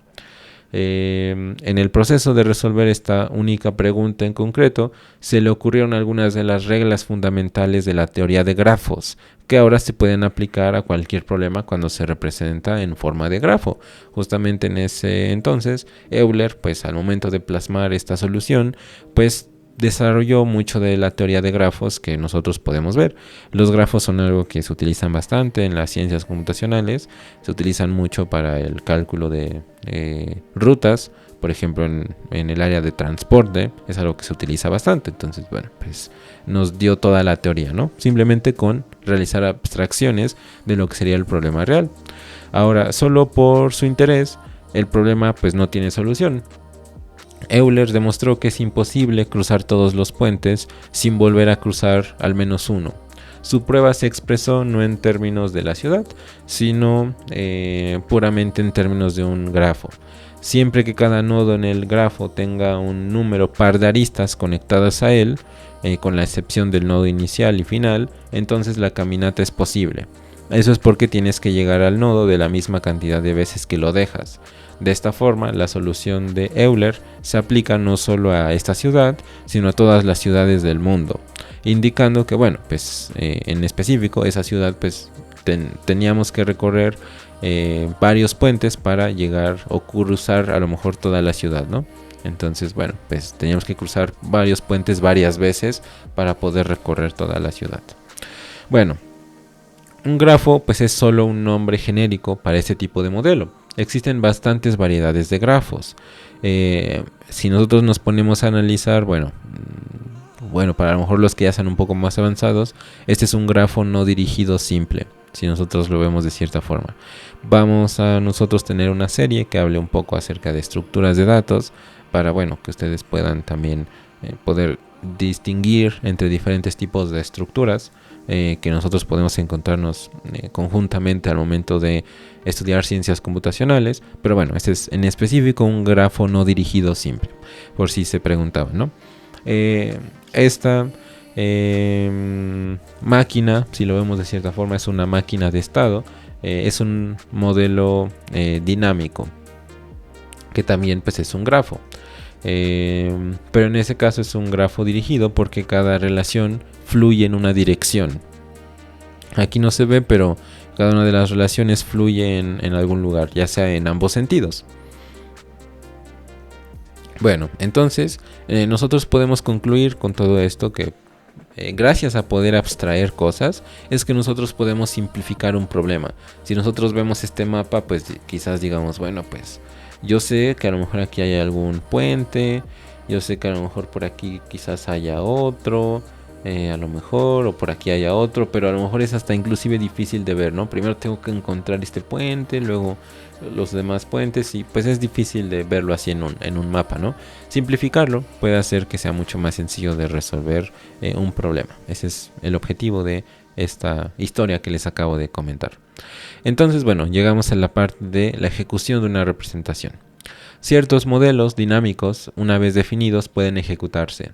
En el proceso de resolver esta única pregunta en concreto, se le ocurrieron algunas de las reglas fundamentales de la teoría de grafos, que ahora se pueden aplicar a cualquier problema cuando se representa en forma de grafo. Justamente en ese entonces, Euler, pues al momento de plasmar esta solución, pues desarrolló mucho de la teoría de grafos que nosotros podemos ver. Los grafos son algo que se utilizan bastante en las ciencias computacionales, se utilizan mucho para el cálculo de rutas, por ejemplo en el área de transporte es algo que se utiliza bastante. Entonces, bueno, pues nos dio toda la teoría, ¿no? Simplemente con realizar abstracciones de lo que sería el problema real. Ahora, solo por su interés, el problema pues no tiene solución. Euler demostró que es imposible cruzar todos los puentes sin volver a cruzar al menos uno. Su prueba se expresó no en términos de la ciudad, sino puramente en términos de un grafo. Siempre que cada nodo en el grafo tenga un número par de aristas conectadas a él, con la excepción del nodo inicial y final, entonces la caminata es posible. Eso es porque tienes que llegar al nodo de la misma cantidad de veces que lo dejas. De esta forma, la solución de Euler se aplica no solo a esta ciudad, sino a todas las ciudades del mundo, indicando que, bueno, pues en específico esa ciudad pues teníamos que recorrer varios puentes para llegar o cruzar a lo mejor toda la ciudad, ¿no? Entonces, bueno, pues teníamos que cruzar varios puentes varias veces para poder recorrer toda la ciudad. Bueno, un grafo pues es solo un nombre genérico para este tipo de modelo. Existen bastantes variedades de grafos. Si nosotros nos ponemos a analizar, bueno, para a lo mejor los que ya sean un poco más avanzados, este es un grafo no dirigido simple, si nosotros lo vemos de cierta forma. Vamos a nosotros tener una serie que hable un poco acerca de estructuras de datos, para, bueno, que ustedes puedan también poder distinguir entre diferentes tipos de estructuras que nosotros podemos encontrarnos conjuntamente al momento de estudiar ciencias computacionales. Pero bueno, este es en específico un grafo no dirigido simple, por si se preguntaban, ¿no? Esta máquina, si lo vemos de cierta forma, es una máquina de estado, es un modelo dinámico, que también pues es un grafo. Pero en ese caso es un grafo dirigido porque cada relación fluye en una dirección. Aquí no se ve, pero cada una de las relaciones fluye en algún lugar, ya sea en ambos sentidos. Bueno, entonces nosotros podemos concluir con todo esto que gracias a poder abstraer cosas es que nosotros podemos simplificar un problema. Si nosotros vemos este mapa, pues quizás digamos, bueno, pues yo sé que a lo mejor aquí hay algún puente, yo sé que a lo mejor por aquí quizás haya otro, a lo mejor, o por aquí haya otro, pero a lo mejor es hasta inclusive difícil de ver, ¿no? Primero tengo que encontrar este puente, luego los demás puentes, y pues es difícil de verlo así en un mapa, ¿no? Simplificarlo puede hacer que sea mucho más sencillo de resolver un problema. Ese es el objetivo de esta historia que les acabo de comentar. Entonces, bueno, llegamos a la parte de la ejecución de una representación. Ciertos modelos dinámicos, una vez definidos, pueden ejecutarse.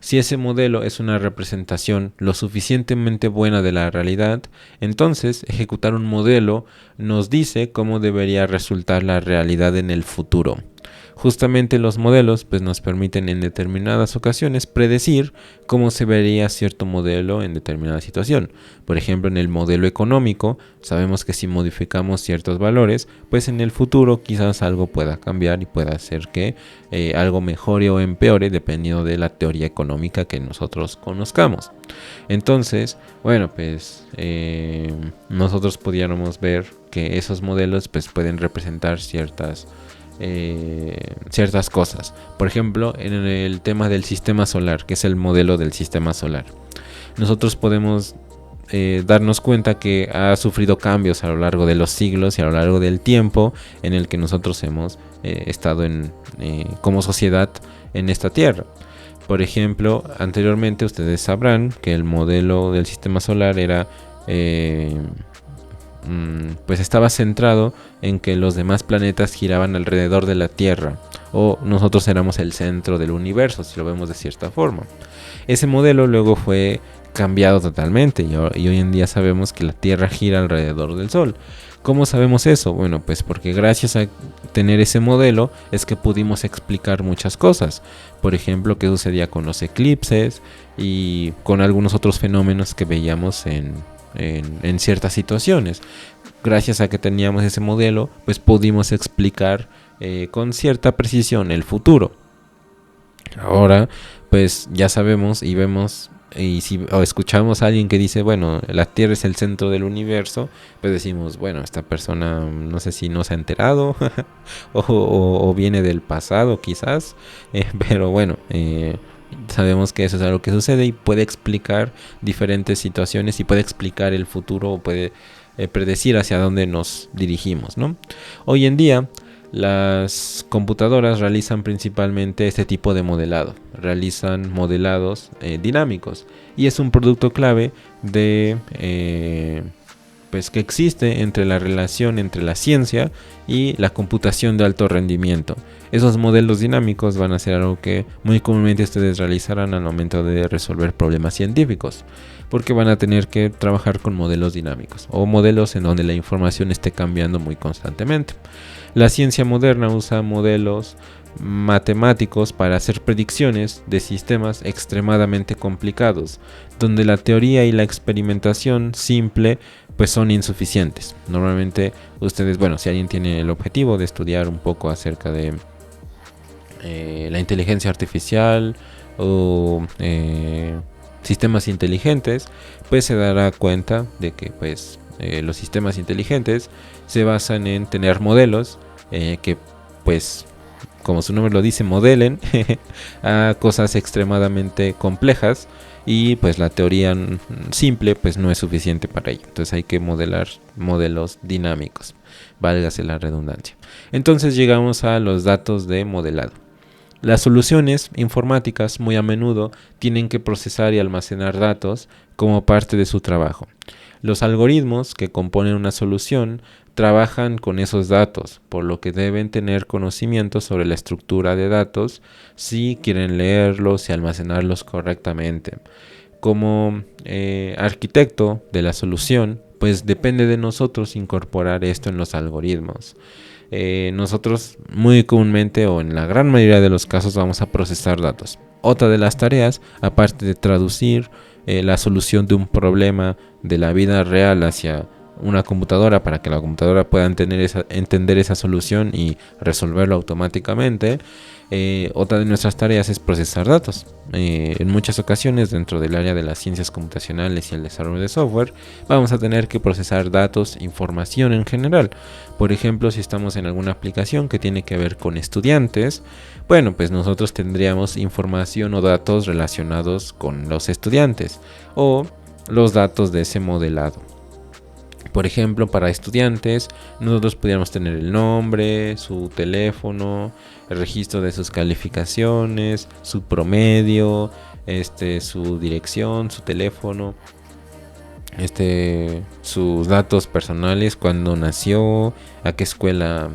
Si ese modelo es una representación lo suficientemente buena de la realidad, entonces ejecutar un modelo nos dice cómo debería resultar la realidad en el futuro. Justamente los modelos pues, nos permiten en determinadas ocasiones predecir cómo se vería cierto modelo en determinada situación. Por ejemplo, en el modelo económico sabemos que si modificamos ciertos valores, pues en el futuro quizás algo pueda cambiar y pueda hacer que algo mejore o empeore dependiendo de la teoría económica que nosotros conozcamos. Entonces, bueno, pues nosotros pudiéramos ver que esos modelos pues, pueden representar ciertas cosas. Por ejemplo, en el tema del sistema solar, que es el modelo del sistema solar, nosotros podemos darnos cuenta que ha sufrido cambios a lo largo de los siglos y a lo largo del tiempo en el que nosotros hemos estado como sociedad en esta tierra. Por ejemplo, anteriormente ustedes sabrán que el modelo del sistema solar era pues estaba centrado en que los demás planetas giraban alrededor de la Tierra, o nosotros éramos el centro del universo, si lo vemos de cierta forma. Ese modelo luego fue cambiado totalmente y hoy en día sabemos que la Tierra gira alrededor del Sol. ¿Cómo sabemos eso? Bueno, pues porque gracias a tener ese modelo es que pudimos explicar muchas cosas. Por ejemplo, qué sucedía con los eclipses y con algunos otros fenómenos que veíamos en ciertas situaciones. Gracias a que teníamos ese modelo, pues pudimos explicar con cierta precisión el futuro. Ahora, pues ya sabemos y vemos, y si escuchamos a alguien que dice, bueno, la Tierra es el centro del universo, pues decimos, bueno, esta persona no sé si no se ha enterado o viene del pasado quizás, pero bueno, sabemos que eso es algo que sucede y puede explicar diferentes situaciones y puede explicar el futuro o puede predecir hacia dónde nos dirigimos, ¿no? Hoy en día las computadoras realizan principalmente este tipo de modelado, realizan modelados dinámicos y es un producto clave de pues que existe entre la relación entre la ciencia y la computación de alto rendimiento. Esos modelos dinámicos van a ser algo que muy comúnmente ustedes realizarán al momento de resolver problemas científicos, porque van a tener que trabajar con modelos dinámicos o modelos en donde la información esté cambiando muy constantemente. La ciencia moderna usa modelos matemáticos para hacer predicciones de sistemas extremadamente complicados, donde la teoría y la experimentación simple pues son insuficientes. Normalmente ustedes, bueno, si alguien tiene el objetivo de estudiar un poco acerca de la inteligencia artificial o sistemas inteligentes, pues se dará cuenta de que pues los sistemas inteligentes se basan en tener modelos que pues como su nombre lo dice modelen a cosas extremadamente complejas y pues la teoría simple pues no es suficiente para ello. Entonces hay que modelar modelos dinámicos, válgase la redundancia. Entonces llegamos a los datos de modelado. Las soluciones informáticas muy a menudo tienen que procesar y almacenar datos como parte de su trabajo. Los algoritmos que componen una solución trabajan con esos datos, por lo que deben tener conocimiento sobre la estructura de datos si quieren leerlos y almacenarlos correctamente. Como arquitecto de la solución, pues depende de nosotros incorporar esto en los algoritmos. Nosotros muy comúnmente o en la gran mayoría de los casos vamos a procesar datos. Otra de las tareas, aparte de traducir la solución de un problema de la vida real hacia una computadora para que la computadora pueda entender esa solución y resolverlo automáticamente, otra de nuestras tareas es procesar datos. En muchas ocasiones dentro del área de las ciencias computacionales y el desarrollo de software vamos a tener que procesar datos, información en general. Por ejemplo, si estamos en alguna aplicación que tiene que ver con estudiantes, bueno, pues nosotros tendríamos información o datos relacionados con los estudiantes o los datos de ese modelado. Por ejemplo, para estudiantes, nosotros pudiéramos tener el nombre, su teléfono, el registro de sus calificaciones, su promedio, su dirección, su teléfono, sus datos personales, cuándo nació, a qué escuela,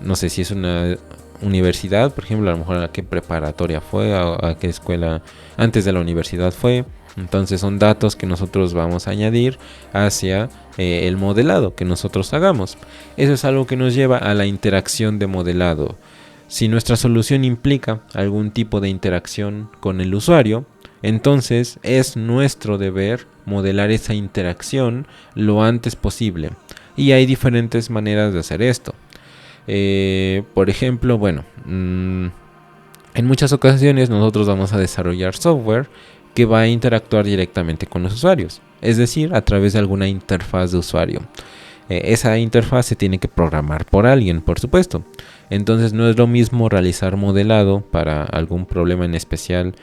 no sé si es una universidad, por ejemplo, a lo mejor a qué preparatoria fue, a qué escuela antes de la universidad fue. Entonces son datos que nosotros vamos a añadir hacia el modelado que nosotros hagamos. Eso es algo que nos lleva a la interacción de modelado. Si nuestra solución implica algún tipo de interacción con el usuario, entonces es nuestro deber modelar esa interacción lo antes posible. Y hay diferentes maneras de hacer esto. Por ejemplo, bueno, en muchas ocasiones nosotros vamos a desarrollar software que va a interactuar directamente con los usuarios, es decir, a través de alguna interfaz de usuario. Esa interfaz se tiene que programar por alguien, por supuesto. Entonces no es lo mismo realizar modelado para algún problema en especial,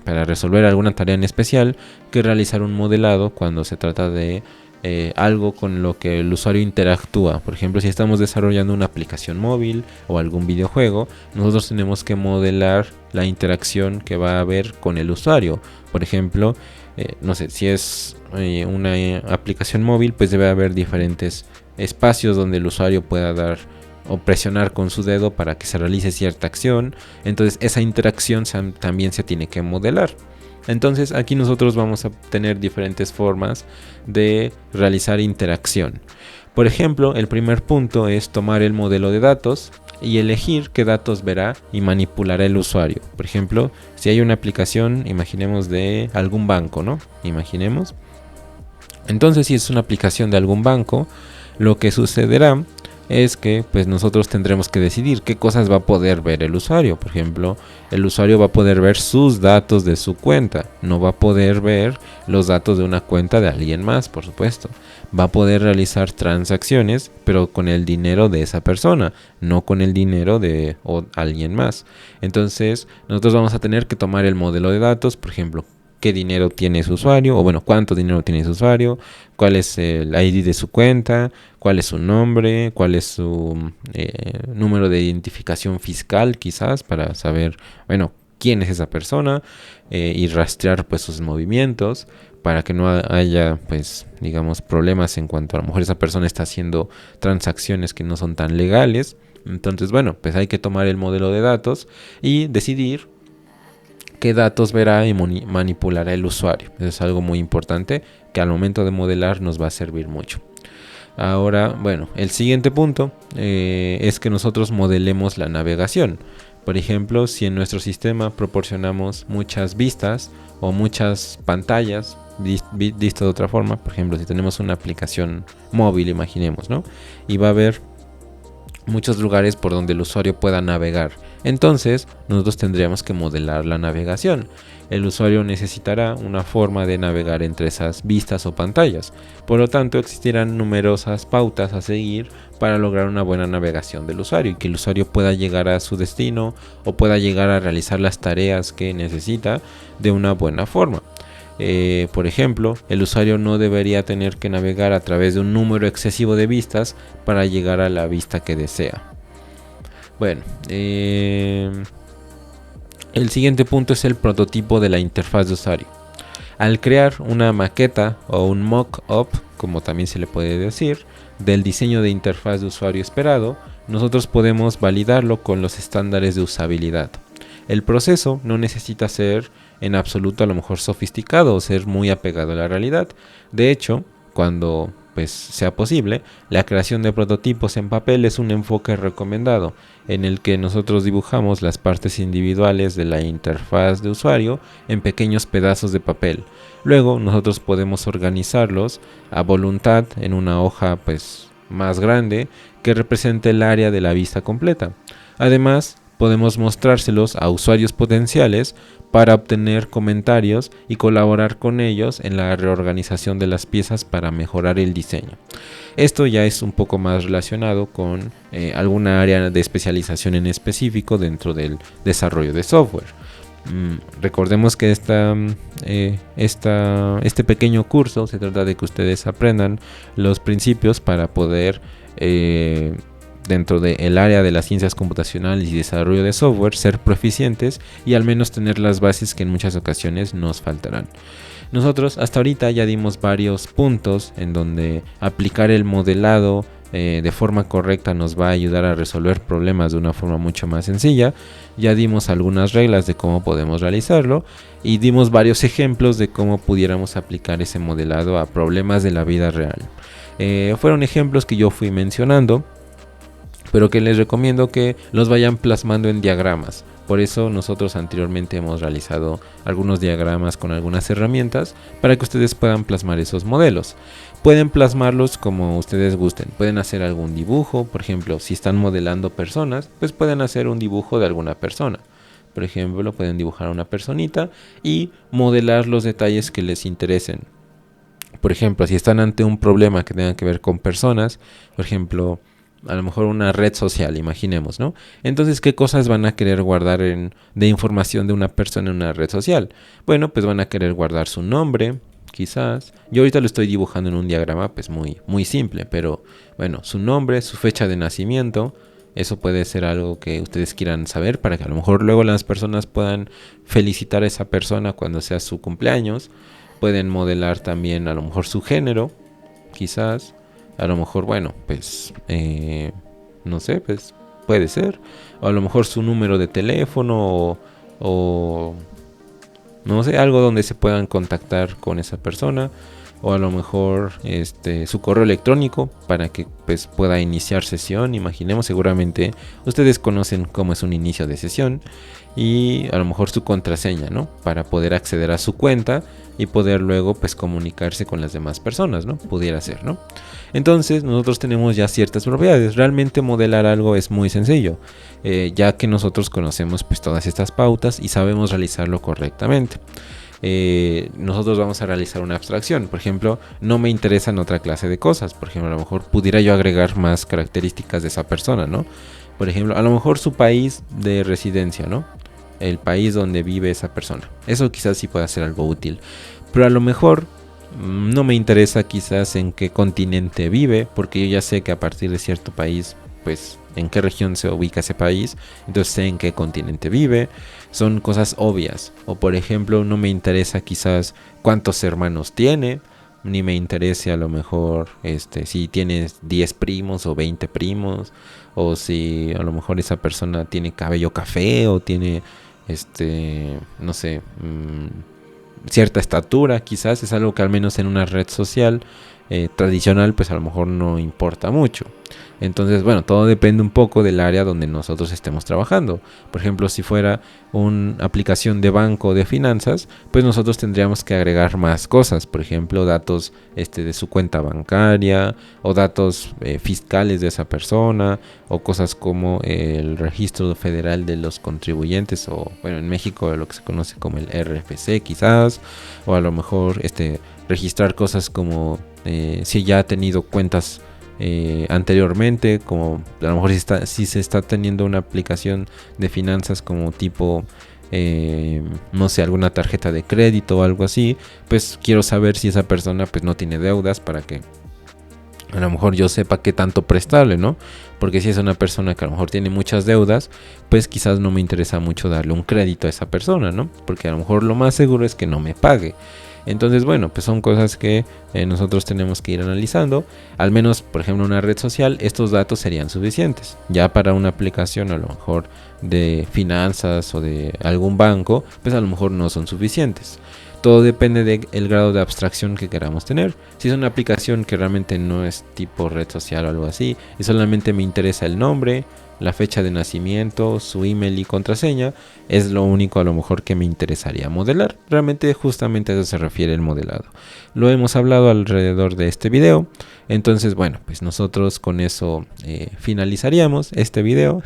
para resolver alguna tarea en especial, que realizar un modelado cuando se trata de algo con lo que el usuario interactúa. Por ejemplo, si estamos desarrollando una aplicación móvil o algún videojuego, nosotros tenemos que modelar la interacción que va a haber con el usuario. Por ejemplo, no sé, si es una aplicación móvil, pues debe haber diferentes espacios donde el usuario pueda dar o presionar con su dedo para que se realice cierta acción. Entonces esa interacción también se tiene que modelar. Entonces aquí nosotros vamos a tener diferentes formas de realizar interacción. Por ejemplo, el primer punto es tomar el modelo de datos y elegir qué datos verá y manipulará el usuario. Por ejemplo, si hay una aplicación, imaginemos de algún banco, ¿no? Imaginemos. Entonces, si es una aplicación de algún banco, lo que sucederá es que pues nosotros tendremos que decidir qué cosas va a poder ver el usuario. Por ejemplo, el usuario va a poder ver sus datos de su cuenta, no va a poder ver los datos de una cuenta de alguien más, por supuesto. Va a poder realizar transacciones, pero con el dinero de esa persona, no con el dinero de alguien más. Entonces, nosotros vamos a tener que tomar el modelo de datos, por ejemplo, qué dinero tiene su usuario, o bueno, cuánto dinero tiene su usuario, cuál es el ID de su cuenta, cuál es su nombre, cuál es su número de identificación fiscal, quizás, para saber, bueno, quién es esa persona y rastrear pues sus movimientos para que no haya pues digamos problemas en cuanto a lo mejor esa persona está haciendo transacciones que no son tan legales. Entonces bueno, pues hay que tomar el modelo de datos y decidir qué datos verá y manipulará el usuario. Eso es algo muy importante que al momento de modelar nos va a servir mucho. Ahora, bueno, el siguiente punto es que nosotros modelemos la navegación. Por ejemplo, si en nuestro sistema proporcionamos muchas vistas o muchas pantallas, visto de otra forma, por ejemplo, si tenemos una aplicación móvil, imaginemos, ¿no? Y va a haber muchos lugares por donde el usuario pueda navegar. Entonces, nosotros tendríamos que modelar la navegación. El usuario necesitará una forma de navegar entre esas vistas o pantallas. Por lo tanto, existirán numerosas pautas a seguir para lograr una buena navegación del usuario y que el usuario pueda llegar a su destino o pueda llegar a realizar las tareas que necesita de una buena forma. Por ejemplo, el usuario no debería tener que navegar a través de un número excesivo de vistas para llegar a la vista que desea. Bueno, el siguiente punto es el prototipo de la interfaz de usuario. Al crear una maqueta o un mock-up, como también se le puede decir, del diseño de interfaz de usuario esperado, nosotros podemos validarlo con los estándares de usabilidad. El proceso no necesita ser en absoluto a lo mejor sofisticado o ser muy apegado a la realidad. De hecho, cuando pues sea posible, la creación de prototipos en papel es un enfoque recomendado, en el que nosotros dibujamos las partes individuales de la interfaz de usuario en pequeños pedazos de papel. Luego nosotros podemos organizarlos a voluntad en una hoja pues más grande que represente el área de la vista completa. Además, podemos mostrárselos a usuarios potenciales para obtener comentarios y colaborar con ellos en la reorganización de las piezas para mejorar el diseño. Esto ya es un poco más relacionado con alguna área de especialización en específico dentro del desarrollo de software. Recordemos que este pequeño curso se trata de que ustedes aprendan los principios para poder dentro del área de las ciencias computacionales y desarrollo de software, ser proficientes y al menos tener las bases que en muchas ocasiones nos faltarán. Nosotros hasta ahorita ya dimos varios puntos en donde aplicar el modelado de forma correcta nos va a ayudar a resolver problemas de una forma mucho más sencilla. Ya dimos algunas reglas de cómo podemos realizarlo y dimos varios ejemplos de cómo pudiéramos aplicar ese modelado a problemas de la vida real. Fueron ejemplos que yo fui mencionando, pero que les recomiendo que los vayan plasmando en diagramas. Por eso nosotros anteriormente hemos realizado algunos diagramas con algunas herramientas para que ustedes puedan plasmar esos modelos. Pueden plasmarlos como ustedes gusten. Pueden hacer algún dibujo, por ejemplo, si están modelando personas, pues pueden hacer un dibujo de alguna persona. Por ejemplo, pueden dibujar a una personita y modelar los detalles que les interesen. Por ejemplo, si están ante un problema que tenga que ver con personas, por ejemplo, a lo mejor una red social, imaginemos, ¿no? Entonces, ¿qué cosas van a querer guardar de información de una persona en una red social? Bueno, pues van a querer guardar su nombre, quizás. Yo ahorita lo estoy dibujando en un diagrama, pues muy simple, pero bueno, su nombre, su fecha de nacimiento, eso puede ser algo que ustedes quieran saber para que a lo mejor luego las personas puedan felicitar a esa persona cuando sea su cumpleaños. Pueden modelar también a lo mejor su género, quizás. A lo mejor, bueno, pues no sé, pues puede ser. O a lo mejor su número de teléfono o no sé, algo donde se puedan contactar con esa persona. O a lo mejor su correo electrónico para que pues pueda iniciar sesión. Imaginemos, seguramente ustedes conocen cómo es un inicio de sesión. Y a lo mejor su contraseña, ¿no? Para poder acceder a su cuenta y poder luego pues comunicarse con las demás personas, ¿no? Pudiera ser, ¿no? Entonces nosotros tenemos ya ciertas propiedades. Realmente modelar algo es muy sencillo, ya que nosotros conocemos pues todas estas pautas y sabemos realizarlo correctamente. Nosotros vamos a realizar una abstracción. Por ejemplo, no me interesan otra clase de cosas. Por ejemplo, a lo mejor pudiera yo agregar más características de esa persona, ¿no? Por ejemplo, a lo mejor su país de residencia, ¿no? El país donde vive esa persona. Eso quizás sí pueda ser algo útil. Pero a lo mejor no me interesa quizás en qué continente vive, porque yo ya sé que a partir de cierto país, pues en qué región se ubica ese país, entonces sé en qué continente vive. Son cosas obvias. O por ejemplo, no me interesa quizás cuántos hermanos tiene, ni me interese a lo mejor si tienes 10 primos o 20 primos, o si a lo mejor esa persona tiene cabello café o tiene no sé, cierta estatura. Quizás es algo que al menos en una red social tradicional pues a lo mejor no importa mucho. Entonces, bueno, todo depende un poco del área donde nosotros estemos trabajando. Por ejemplo, si fuera una aplicación de banco de finanzas, pues nosotros tendríamos que agregar más cosas. Por ejemplo, datos de su cuenta bancaria o datos fiscales de esa persona, o cosas como el registro federal de los contribuyentes, o bueno, en México lo que se conoce como el RFC quizás, o a lo mejor registrar cosas como si ya ha tenido cuentas anteriormente, como a lo mejor si se está teniendo una aplicación de finanzas como tipo no sé, alguna tarjeta de crédito o algo así, pues quiero saber si esa persona pues no tiene deudas, para que a lo mejor yo sepa qué tanto prestarle, ¿no? Porque si es una persona que a lo mejor tiene muchas deudas, pues quizás no me interesa mucho darle un crédito a esa persona, ¿no? Porque a lo mejor lo más seguro es que no me pague. Entonces, bueno, pues son cosas que nosotros tenemos que ir analizando. Al menos, por ejemplo, en una red social, estos datos serían suficientes. Ya para una aplicación a lo mejor de finanzas o de algún banco, pues a lo mejor no son suficientes. Todo depende del grado de abstracción que queramos tener. Si es una aplicación que realmente no es tipo red social o algo así, y solamente me interesa el nombre, la fecha de nacimiento, su email y contraseña, es lo único a lo mejor que me interesaría modelar. Realmente justamente a eso se refiere el modelado. Lo hemos hablado alrededor de este video. Entonces, bueno, pues nosotros con eso finalizaríamos este video.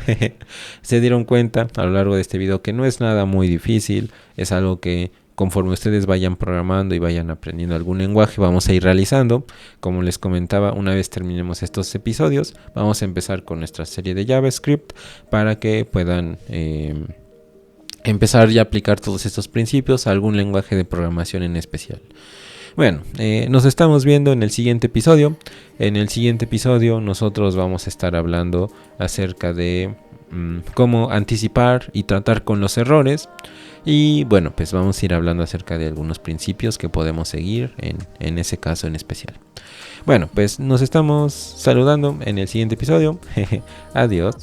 Se dieron cuenta a lo largo de este video que no es nada muy difícil. Es algo que conforme ustedes vayan programando y vayan aprendiendo algún lenguaje, vamos a ir realizando. Como les comentaba, una vez terminemos estos episodios, vamos a empezar con nuestra serie de JavaScript para que puedan empezar ya a aplicar todos estos principios a algún lenguaje de programación en especial. Bueno, nos estamos viendo en el siguiente episodio. En el siguiente episodio nosotros vamos a estar hablando acerca de cómo anticipar y tratar con los errores. Y bueno, pues vamos a ir hablando acerca de algunos principios que podemos seguir en ese caso en especial. Bueno, pues nos estamos saludando en el siguiente episodio. Adiós.